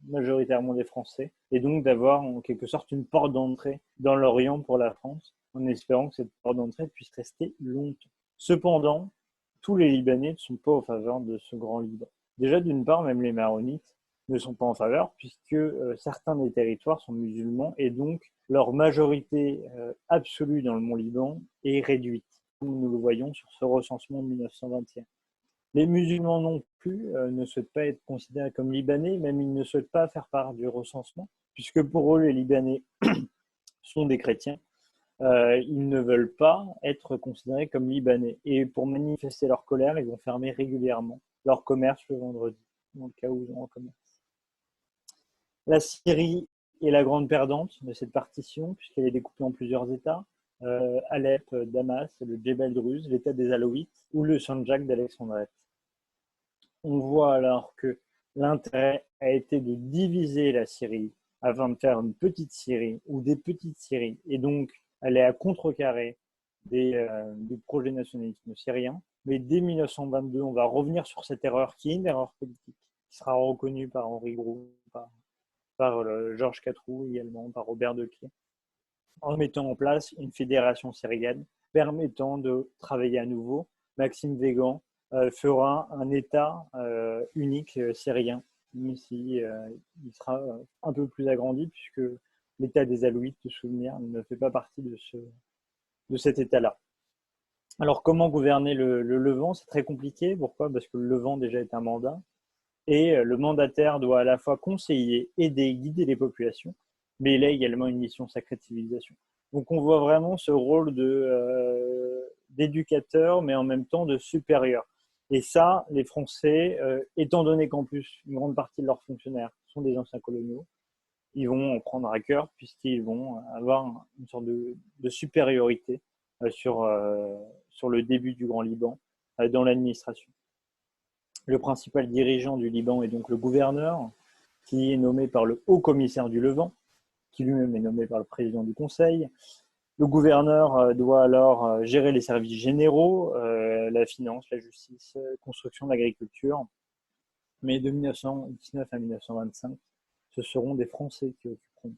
majoritairement des Français, et donc d'avoir en quelque sorte une porte d'entrée dans l'Orient pour la France, en espérant que cette porte d'entrée puisse rester longtemps. Cependant, tous les Libanais ne sont pas en faveur de ce grand Liban. Déjà, d'une part, même les Maronites ne sont pas en faveur, puisque certains des territoires sont musulmans, et donc leur majorité absolue dans le Mont Liban est réduite, comme nous le voyons sur ce recensement de 1921. Les musulmans non plus ne souhaitent pas être considérés comme libanais, même ils ne souhaitent pas faire part du recensement, puisque pour eux, les Libanais sont des chrétiens. Ils ne veulent pas être considérés comme libanais. Et pour manifester leur colère, ils vont fermer régulièrement leur commerce le vendredi, dans le cas où ils ont un commerce. La Syrie est la grande perdante de cette partition, puisqu'elle est découpée en plusieurs États. Alep, Damas, le Djebel Druze, l'État des Alaouites, ou le Sanjak d'Alexandrette. On voit alors que l'intérêt a été de diviser la Syrie afin de faire une petite Syrie ou des petites Syries, et donc aller à contrecarrer des projets nationalisme syriens. Mais dès 1922, on va revenir sur cette erreur qui est une erreur politique, qui sera reconnue par Henri Gouraud, par Georges Katrou également, par Robert Declier, en mettant en place une fédération syrienne permettant de travailler à nouveau. Maxime Weygand fera un État unique syrien, même si il sera un peu plus agrandi, puisque l'État des Alaouites, de souvenir, ne fait pas partie de cet État-là. Alors, comment gouverner le Levant? C'est très compliqué. Pourquoi? Parce que le Levant déjà est un mandat, et le mandataire doit à la fois conseiller, aider, guider les populations, mais il a également une mission sacrée de civilisation. Donc on voit vraiment ce rôle d'éducateur, mais en même temps de supérieur. Et ça, les Français, étant donné qu'en plus une grande partie de leurs fonctionnaires sont des anciens coloniaux, ils vont en prendre à cœur, puisqu'ils vont avoir une sorte de supériorité sur le début du Grand Liban dans l'administration. Le principal dirigeant du Liban est donc le gouverneur, qui est nommé par le haut commissaire du Levant, qui lui-même est nommé par le président du Conseil. Le gouverneur doit alors gérer les services généraux, la finance, la justice, construction, l'agriculture. Mais de 1919 à 1925, ce seront des Français qui occuperont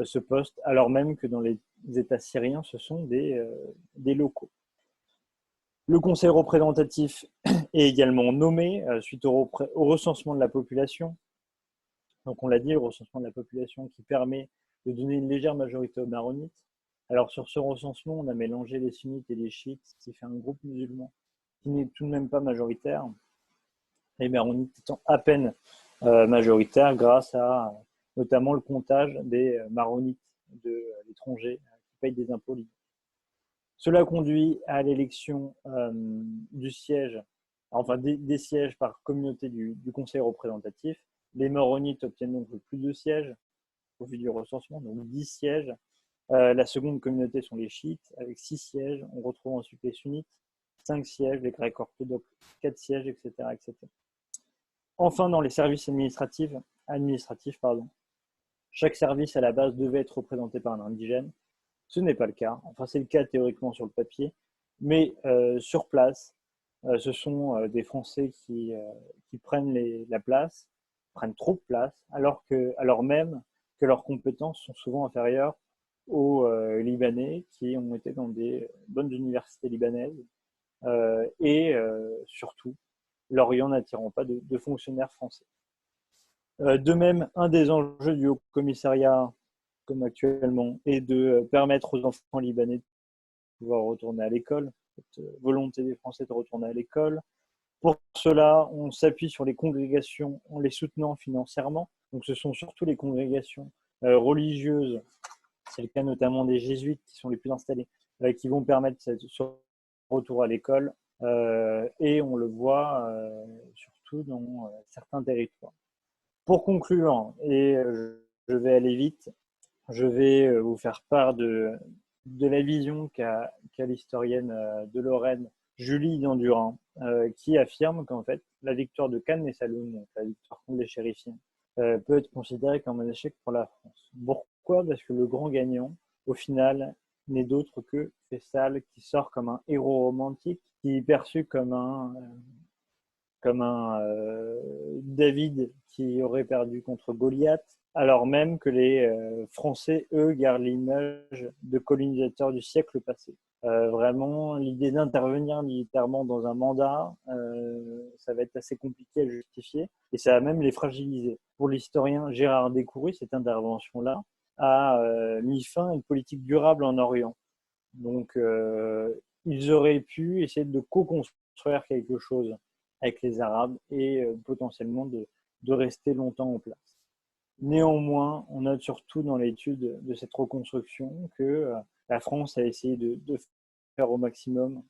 ce poste, alors même que dans les États syriens, ce sont des locaux. Le conseil représentatif est également nommé suite au recensement de la population. Donc on l'a dit, le recensement de la population qui permet de donner une légère majorité aux maronites. Alors sur ce recensement, on a mélangé les sunnites et les chiites, ce qui fait un groupe musulman qui n'est tout de même pas majoritaire. Les maronites étant à peine majoritaires grâce à notamment le comptage des maronites de l'étranger qui payent des impôts libres. Cela conduit à l'élection du siège, enfin des sièges par communauté du conseil représentatif. Les maronites obtiennent donc le plus de sièges au vu du recensement, donc 10 sièges. La seconde communauté sont les chiites, avec 6 sièges. On retrouve ensuite les sunnites, 5 sièges, les grecs orthodoxes, 4 sièges, etc., etc. Enfin, dans les services administratifs, chaque service à la base devait être représenté par un indigène. Ce n'est pas le cas. Enfin, c'est le cas théoriquement sur le papier, mais sur place, ce sont des Français qui prennent la place, prennent trop de place, alors même que leurs compétences sont souvent inférieures aux Libanais qui ont été dans des bonnes universités libanaises et surtout, l'Orient n'attirant pas de fonctionnaires français. De même, un des enjeux du Haut Commissariat, comme actuellement, est de permettre aux enfants libanais de pouvoir retourner à l'école, cette volonté des Français de retourner à l'école. Pour cela, on s'appuie sur les congrégations en les soutenant financièrement. Donc, ce sont surtout les congrégations religieuses, c'est le cas notamment des jésuites qui sont les plus installés, qui vont permettre ce retour à l'école. Et on le voit surtout dans certains territoires. Pour conclure, et je vais aller vite, je vais vous faire part de la vision qu'a l'historienne de Lorraine, Julie Dandurin, qui affirme qu'en fait, la victoire de Cannes et Saloum, donc la victoire contre les chérifiens, peut être considérée comme un échec pour la France. Pourquoi? Parce que le grand gagnant, au final, n'est d'autre que Faisal, qui sort comme un héros romantique, qui est perçu comme un David qui aurait perdu contre Goliath, alors même que les Français, eux, gardent l'image de colonisateurs du siècle passé. Vraiment, l'idée d'intervenir militairement dans un mandat, ça va être assez compliqué à justifier et ça va même les fragiliser. Pour l'historien Gérard Découry, cette intervention-là a mis fin à une politique durable en Orient. Donc, ils auraient pu essayer de co-construire quelque chose avec les Arabes et potentiellement de rester longtemps en place. Néanmoins, on note surtout dans l'étude de cette reconstruction que la France a essayé de faire au maximum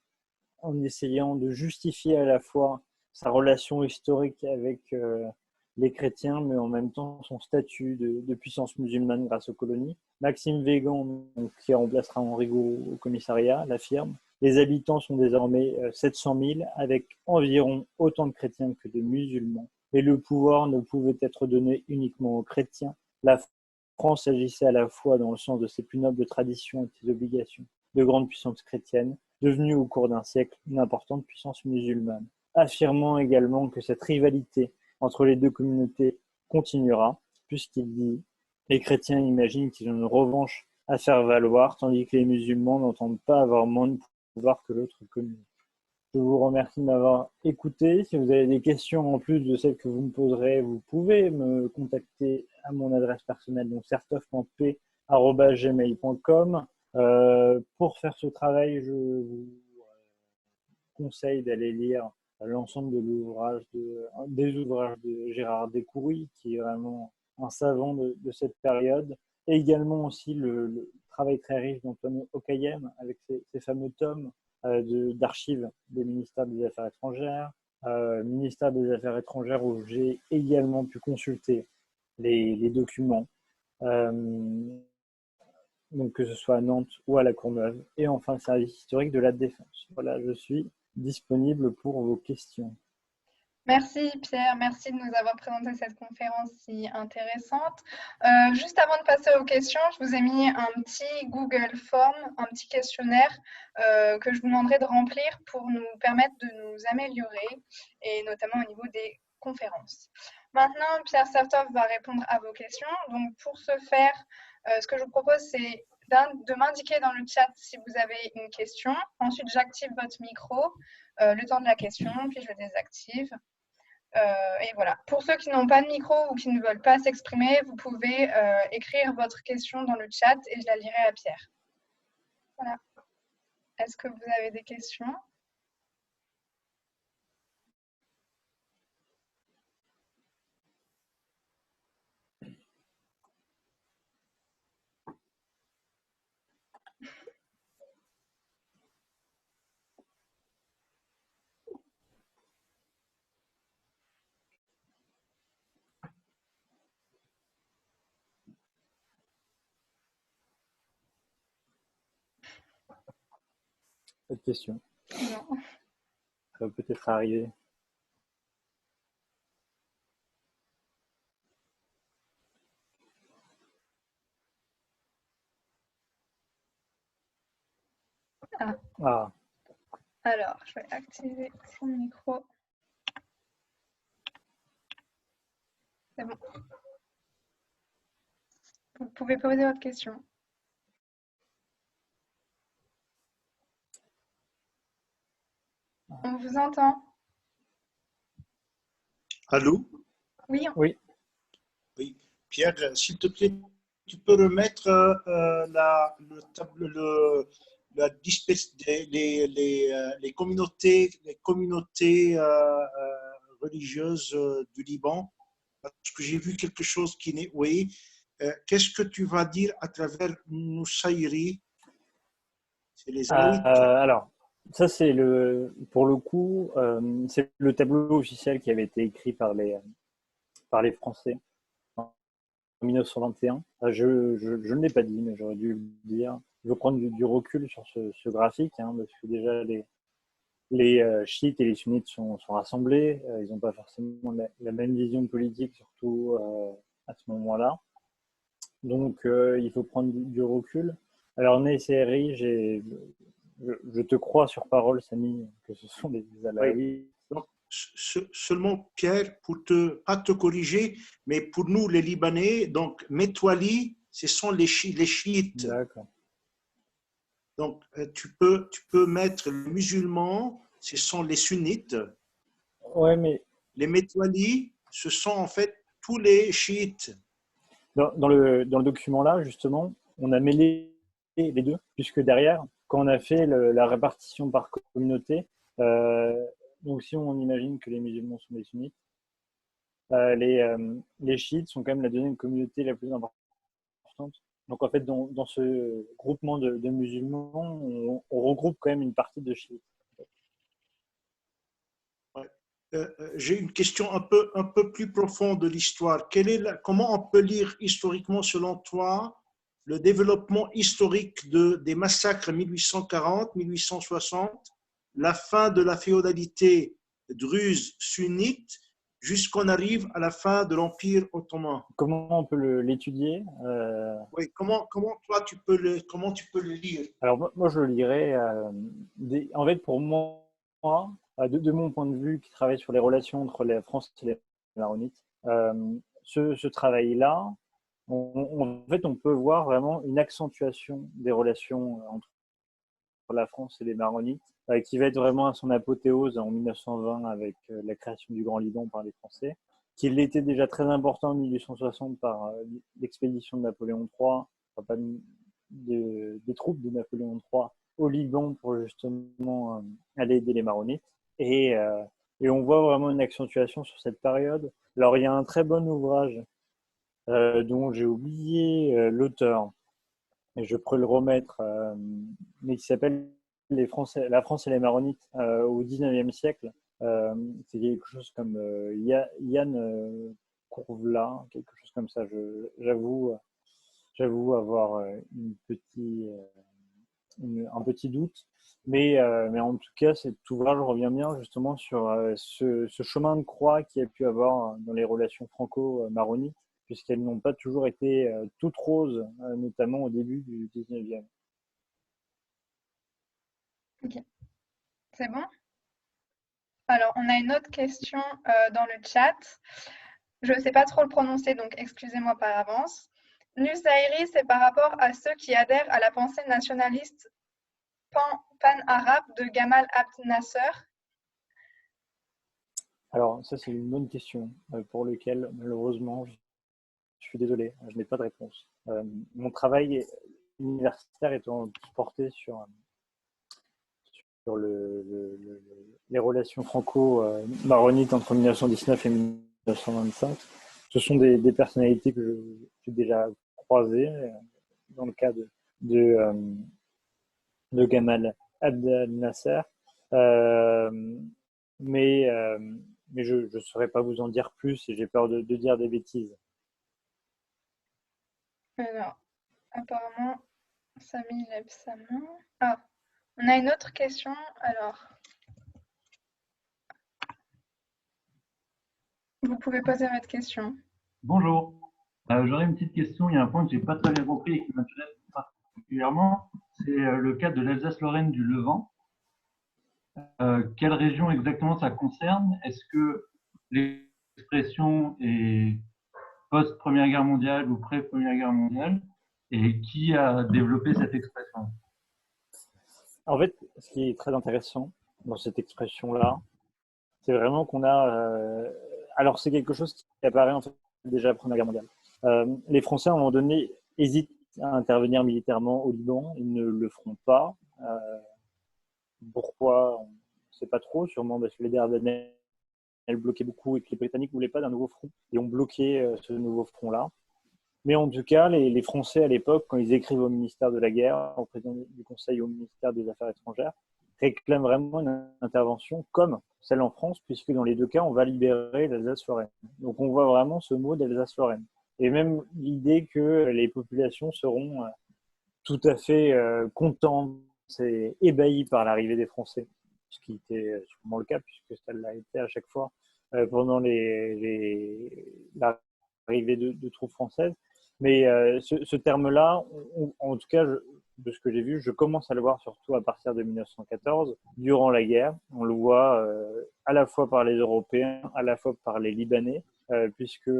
en essayant de justifier à la fois sa relation historique avec les chrétiens, mais en même temps son statut de puissance musulmane grâce aux colonies. Maxime Végan, donc, qui remplacera Henri Gouraud au commissariat, l'affirme. Les habitants sont désormais 700 000, avec environ autant de chrétiens que de musulmans. Et le pouvoir ne pouvait être donné uniquement aux chrétiens. La France agissait à la fois dans le sens de ses plus nobles traditions et de ses obligations de grande puissance chrétienne, devenue au cours d'un siècle une importante puissance musulmane, affirmant également que cette rivalité entre les deux communautés continuera, puisqu'il dit « Les chrétiens imaginent qu'ils ont une revanche à faire valoir, tandis que les musulmans n'entendent pas avoir moins de pouvoir que l'autre communauté. » Je vous remercie de m'avoir écouté. Si vous avez des questions en plus de celles que vous me poserez, vous pouvez me contacter à mon adresse personnelle, donc certof.p@gmail.com. Pour faire ce travail, je vous conseille d'aller lire l'ensemble des ouvrages de Gérard Découry, qui est vraiment un savant de cette période. Et également aussi le travail très riche d'Antonio Okayem avec ses fameux tomes d'archives des ministères des Affaires étrangères. Ministère des Affaires étrangères où j'ai également pu consulter les documents. Donc que ce soit à Nantes ou à la Courneuve, et enfin le service historique de la Défense. Voilà, je suis disponible pour vos questions. Merci Pierre, merci de nous avoir présenté cette conférence si intéressante. Juste avant de passer aux questions, je vous ai mis un petit Google Form, un petit questionnaire que je vous demanderai de remplir pour nous permettre de nous améliorer, et notamment au niveau des conférences. Maintenant, Pierre Sertov va répondre à vos questions. Donc pour ce faire, ce que je vous propose, c'est de m'indiquer dans le chat si vous avez une question. Ensuite, j'active votre micro le temps de la question, puis je le désactive. Et voilà. Pour ceux qui n'ont pas de micro ou qui ne veulent pas s'exprimer, vous pouvez écrire votre question dans le chat et je la lirai à Pierre. Voilà. Est-ce que vous avez des questions? Pas de questions. Non. Ça va peut-être arriver. Ah. Alors, je vais activer son micro. C'est bon. Vous pouvez poser votre question. On vous entend. Allô? Oui. Oui. Oui. Pierre, s'il te plaît, tu peux remettre la les communautés religieuses du Liban, parce que j'ai vu quelque chose qui n'est. Oui. Qu'est-ce que tu vas dire à travers Noussaïri? C'est les Alaouites. Alors, ça c'est pour le coup, c'est le tableau officiel qui avait été écrit par les Français 1921. Je ne l'ai pas dit, mais j'aurais dû le dire. Je veux prendre du recul sur ce graphique, hein, parce que déjà les chiites et les sunnites sont rassemblés. Ils n'ont pas forcément la même vision politique, surtout à ce moment-là. Donc, il faut prendre du recul. Alors, NCRI, je te crois sur parole, Samy, que ce sont des Alaouis. Donc, seulement, Pierre, pas te corriger, mais pour nous, les Libanais, donc, Metwali, ce sont les chiites. D'accord. Donc, tu peux mettre les musulmans, ce sont les sunnites. Ouais, mais les Metwali, ce sont en fait tous les chiites. Dans le document-là, justement, on a mêlé les deux, puisque derrière, quand on a fait la répartition par communauté, donc si on imagine que les musulmans sont des sunnites, les chiites sont quand même la deuxième communauté la plus importante. Donc en fait, dans ce groupement de musulmans, on regroupe quand même une partie de chiites. J'ai une question un peu plus profonde de l'histoire. Comment on peut lire historiquement, selon toi, le développement historique des massacres 1840-1860, la fin de la féodalité druze sunnite, jusqu'on arrive à la fin de l'Empire ottoman? Comment on peut l'étudier Oui, comment toi tu peux le lire? Alors moi je le lirais. En fait, pour moi, de mon point de vue, qui travaille sur les relations entre la France et les Maronites, ce travail-là, en fait, on peut voir vraiment une accentuation des relations entre la France et les Maronites, qui va être vraiment à son apothéose en 1920 avec la création du Grand Liban par les Français, qui l'était déjà très important en 1860 par l'expédition de Napoléon III, enfin, des troupes de Napoléon III au Liban pour justement aller aider les Maronites. Et on voit vraiment une accentuation sur cette période. Alors, il y a un très bon ouvrage dont j'ai oublié l'auteur, et je pourrais le remettre, mais qui s'appelle La France et les Maronites au XIXe siècle. C'est quelque chose comme Yann Courvela, quelque chose comme ça. J'avoue avoir un petit doute. Mais en tout cas, cet ouvrage revient bien justement sur ce chemin de croix qu'il y a pu avoir dans les relations franco-maronites, puisqu'elles n'ont pas toujours été toutes roses, notamment au début du 19e. Ok, c'est bon? Alors, on a une autre question dans le chat. Je ne sais pas trop le prononcer, donc excusez-moi par avance. Nusayri, c'est par rapport à ceux qui adhèrent à la pensée nationaliste pan-arabe de Gamal Abdel Nasser. Alors, ça, c'est une bonne question pour laquelle, malheureusement, je suis désolé, je n'ai pas de réponse. Mon travail universitaire étant porté sur les relations franco-maronites entre 1919 et 1925. Ce sont des personnalités que j'ai déjà croisées dans le cas de Gamal Abdel Nasser. Mais je ne saurais pas vous en dire plus et j'ai peur de dire des bêtises. Alors, apparemment, Samy lève sa main. Ah, on a une autre question. Alors, vous pouvez poser votre question. Bonjour. J'aurais une petite question. Il y a un point que j'ai pas très bien compris et qui m'intéresse particulièrement. C'est le cas de l'Alsace-Lorraine du Levant. Quelle région exactement ça concerne? Est-ce que l'expression est post-Première Guerre mondiale ou pré-Première Guerre mondiale? Et qui a développé cette expression? En fait, ce qui est très intéressant dans cette expression-là, c'est vraiment qu'on a... alors, c'est quelque chose qui apparaît en fait déjà à la Première Guerre mondiale. Les Français, à un moment donné, hésitent à intervenir militairement au Liban. Ils ne le feront pas. Pourquoi? On ne sait pas trop, sûrement parce que les Dardanelles bloquaient beaucoup et que les Britanniques ne voulaient pas d'un nouveau front et ont bloqué ce nouveau front-là. Mais en tout cas, les Français à l'époque, quand ils écrivent au ministère de la Guerre, au président du Conseil, au ministère des Affaires étrangères, réclament vraiment une intervention comme celle en France, puisque dans les deux cas, on va libérer l'Alsace-Lorraine. Donc on voit vraiment ce mot d'Alsace-Lorraine. et même l'idée que les populations seront tout à fait contentes et ébahies par l'arrivée des Français, ce qui était sûrement le cas puisque ça l'a été à chaque fois pendant l'arrivée de troupes françaises. Mais ce terme-là, en tout cas, de ce que j'ai vu, je commence à le voir surtout à partir de 1914, durant la guerre. On le voit à la fois par les Européens, à la fois par les Libanais, puisque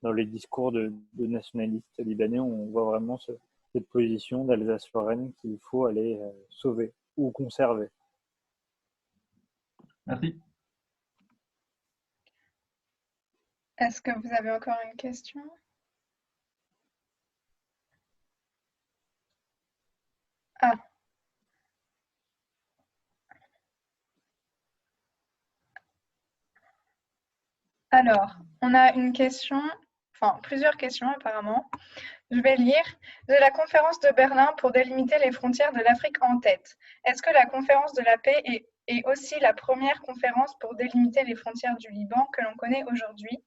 dans les discours de nationalistes libanais, on voit vraiment cette position d'Alsace-Lorraine qu'il faut aller sauver ou conserver. Merci. Est-ce que vous avez encore une question? Ah. Alors, on a une question, enfin plusieurs questions apparemment. Je vais lire. De la conférence de Berlin pour délimiter les frontières de l'Afrique en tête. Est-ce que la conférence de la paix est aussi la première conférence pour délimiter les frontières du Liban que l'on connaît aujourd'hui?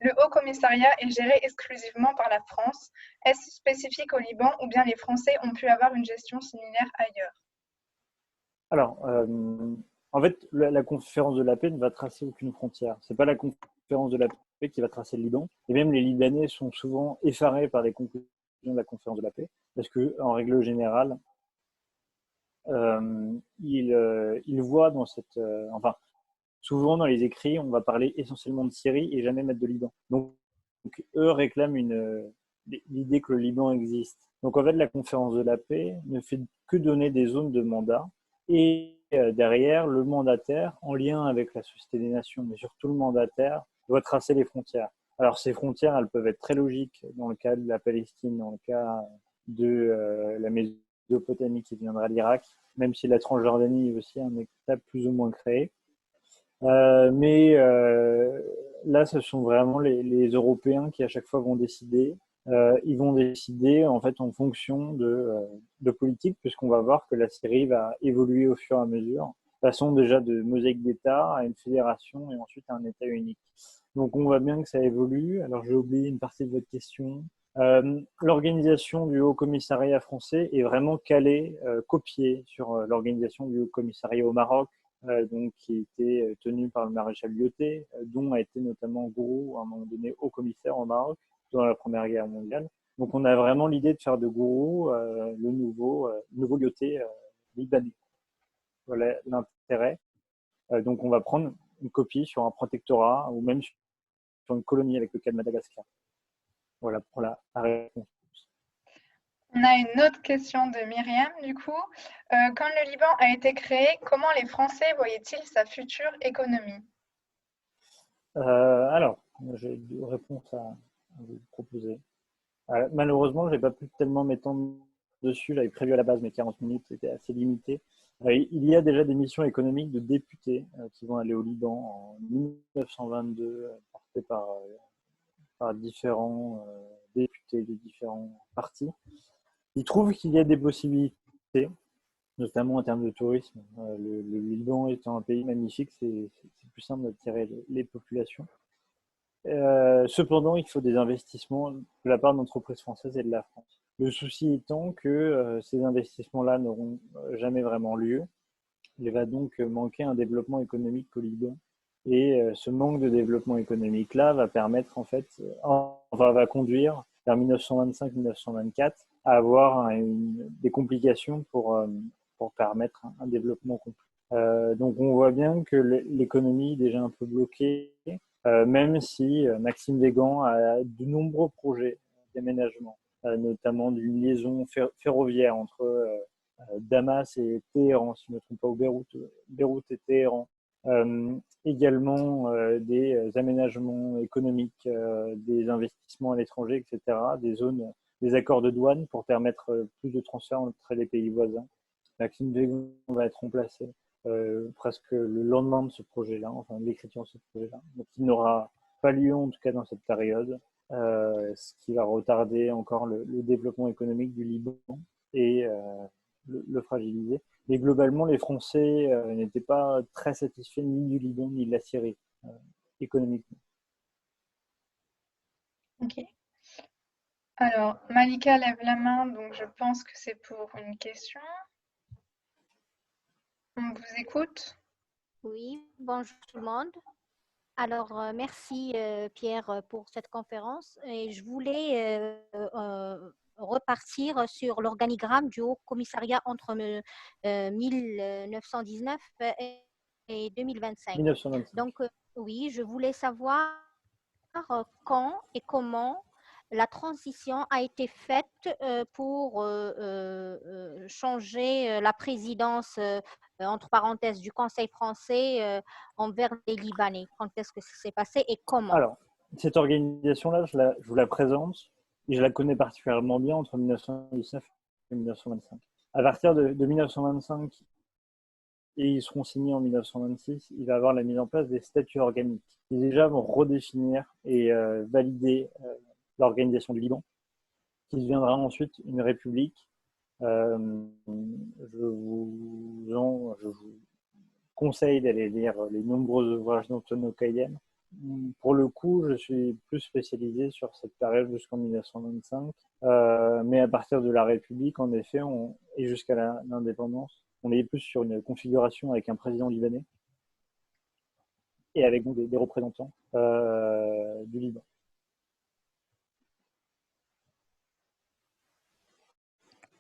Le Haut Commissariat est géré exclusivement par la France. Est-ce spécifique au Liban ou bien les Français ont pu avoir une gestion similaire ailleurs? Alors, en fait, la conférence de la paix ne va tracer aucune frontière. C'est pas la conférence de la paix qui va tracer le Liban. Et même les Libanais sont souvent effarés par les conclusions de la conférence de la paix, parce que, en règle générale, ils voient dans cette, enfin, souvent dans les écrits, on va parler essentiellement de Syrie et jamais mettre de Liban. Donc eux réclament l'idée que le Liban existe. Donc en fait, la conférence de la paix ne fait que donner des zones de mandat et derrière, le mandataire, en lien avec la Société des Nations, mais surtout le mandataire, doit tracer les frontières. Alors ces frontières, elles peuvent être très logiques dans le cas de la Palestine, dans le cas de la Mésopotamie qui viendra de l'Irak, même si la Transjordanie est aussi un État plus ou moins créé. Mais là, ce sont vraiment les Européens qui à chaque fois vont décider. Ils vont décider en fait en fonction de politique, puisqu'on va voir que la Syrie va évoluer au fur et à mesure, passons déjà de mosaïque d'État à une fédération et ensuite à un État unique. Donc on voit bien que ça évolue. Alors j'ai oublié une partie de votre question. L'organisation du Haut Commissariat français est vraiment calée, copiée sur l'organisation du Haut Commissariat au Maroc, donc qui était tenu par le maréchal Lyoté, dont a été notamment Gourou à un moment donné haut commissaire au Maroc dans la Première Guerre mondiale. Donc on a vraiment l'idée de faire de Gourou le nouveau Lyoté libanais. Voilà l'intérêt. Donc on va prendre une copie sur un protectorat ou même sur une colonie avec le cas de Madagascar. Voilà pour la réponse. On a une autre question de Myriam, du coup. Quand le Liban a été créé, comment les Français voyaient-ils sa future économie? Alors, j'ai deux réponses à vous proposer. Malheureusement, je n'ai pas pu tellement m'étendre dessus. J'avais prévu à la base mes 40 minutes, c'était assez limité. Il y a déjà des missions économiques de députés qui vont aller au Liban en 1922, portées par différents députés de différents partis. Ils trouvent qu'il y a des possibilités, notamment en termes de tourisme. Le Liban étant un pays magnifique, c'est plus simple d'attirer les populations. Cependant, il faut des investissements de la part d'entreprises françaises et de la France. Le souci étant que ces investissements-là n'auront jamais vraiment lieu. Il va donc manquer un développement économique au Liban. Et ce manque de développement économique-là va permettre, en fait, va conduire vers 1925-1924 à avoir des complications pour permettre un développement complet. Donc on voit bien que l'économie est déjà un peu bloquée, même si Maxime Weygand a de nombreux projets d'aménagement, notamment d'une liaison ferroviaire entre Damas et Téhéran, si je ne me trompe pas, ou Beyrouth et Téhéran. Également des aménagements économiques, des investissements à l'étranger, etc., des accords de douane pour permettre plus de transferts entre les pays voisins. Maxime Weygand va être remplacé presque le lendemain de ce projet-là, enfin de l'écriture de ce projet-là. Donc il n'aura pas lieu en tout cas dans cette période, ce qui va retarder encore le développement économique du Liban et le fragiliser. Mais globalement, les Français n'étaient pas très satisfaits ni du Liban ni de la Syrie économiquement. Ok. Alors, Malika lève la main, donc je pense que c'est pour une question. On vous écoute. Oui, bonjour tout le monde. Alors, merci Pierre pour cette conférence. Et je voulais repartir sur l'organigramme du Haut Commissariat entre 1919 et 2025. 1925. Donc, oui, je voulais savoir quand et comment la transition a été faite pour changer la présidence, entre parenthèses, du Conseil français envers les Libanais. Quand est-ce que ça s'est passé et comment? Alors, cette organisation-là, je vous la présente et je la connais particulièrement bien entre 1919 et 1925. À partir de 1925, et ils seront signés en 1926, il va y avoir la mise en place des statuts organiques qui déjà vont redéfinir et valider l'organisation du Liban, qui deviendra ensuite une république. Je vous conseille d'aller lire les nombreux ouvrages d'Antonio Cayenne. Pour le coup, je suis plus spécialisé sur cette période jusqu'en 1925, mais à partir de la République, en effet, et jusqu'à l'indépendance, on est plus sur une configuration avec un président libanais et avec donc des représentants du Liban.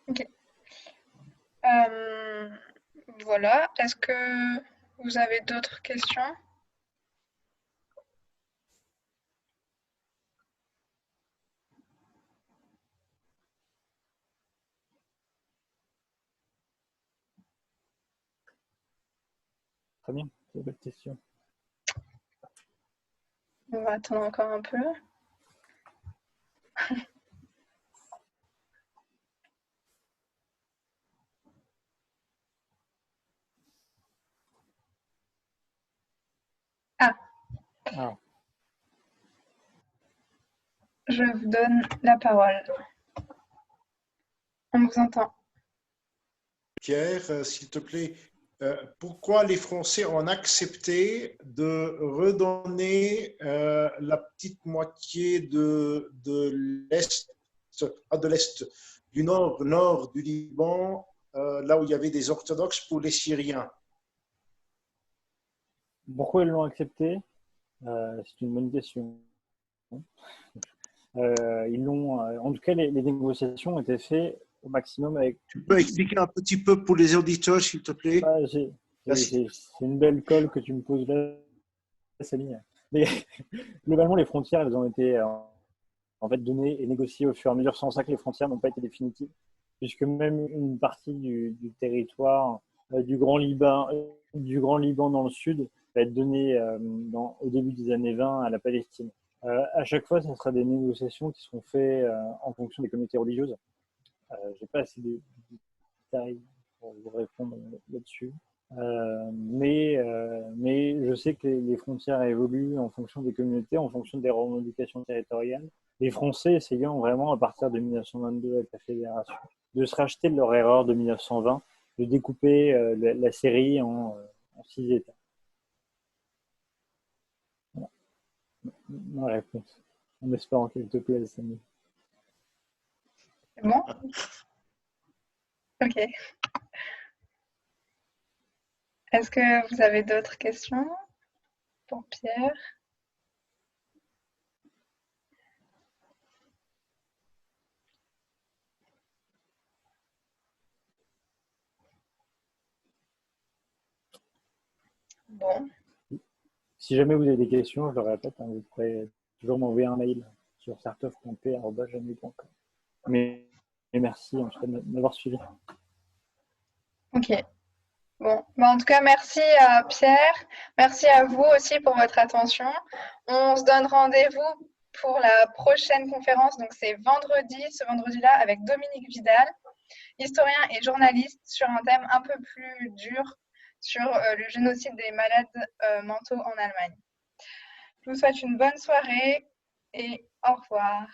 Ok. Voilà. Est-ce que vous avez d'autres questions? Très bien, c'est votre question. On va attendre encore un peu. Alors, Je vous donne la parole. On vous entend. Pierre, s'il te plaît, pourquoi les Français ont accepté de redonner la petite moitié de l'Est, de l'Est, du nord du Liban, là où il y avait des orthodoxes, pour les Syriens? pourquoi ils l'ont accepté? C'est une bonne question. En tout cas, les négociations ont été faites au maximum avec. Tu peux expliquer un petit peu pour les auditeurs, s'il te plaît? C'est une belle colle que tu me poses là, Samy. Mais globalement, les frontières, elles ont été en fait données et négociées au fur et à mesure. Sans ça, que les frontières n'ont pas été définitives, puisque même une partie du territoire du Grand Liban dans le sud va être donnée au début des années 20 à la Palestine. À chaque fois, ce sera des négociations qui seront faites en fonction des communautés religieuses. Je n'ai pas assez de détails pour vous répondre là-dessus. Mais je sais que les frontières évoluent en fonction des communautés, en fonction des revendications territoriales. Les Français essayant vraiment, à partir de 1922 avec la Fédération, de se racheter de leur erreur de 1920, de découper la série en 6 États. Voilà ma réponse. En espérant qu'elle te plaise, Samy. C'est bon? Ok. Est-ce que vous avez d'autres questions pour Pierre? Bon. Si jamais vous avez des questions, je le répète, vous pourrez toujours m'envoyer un mail sur sartov.p@gmail.com. Mais merci en tout cas de m'avoir suivi. Ok. Bon, en tout cas, merci à Pierre. Merci à vous aussi pour votre attention. On se donne rendez-vous pour la prochaine conférence. Donc, c'est ce vendredi-là, avec Dominique Vidal, historien et journaliste, sur un thème un peu plus dur, sur le génocide des malades mentaux en Allemagne. Je vous souhaite une bonne soirée et au revoir.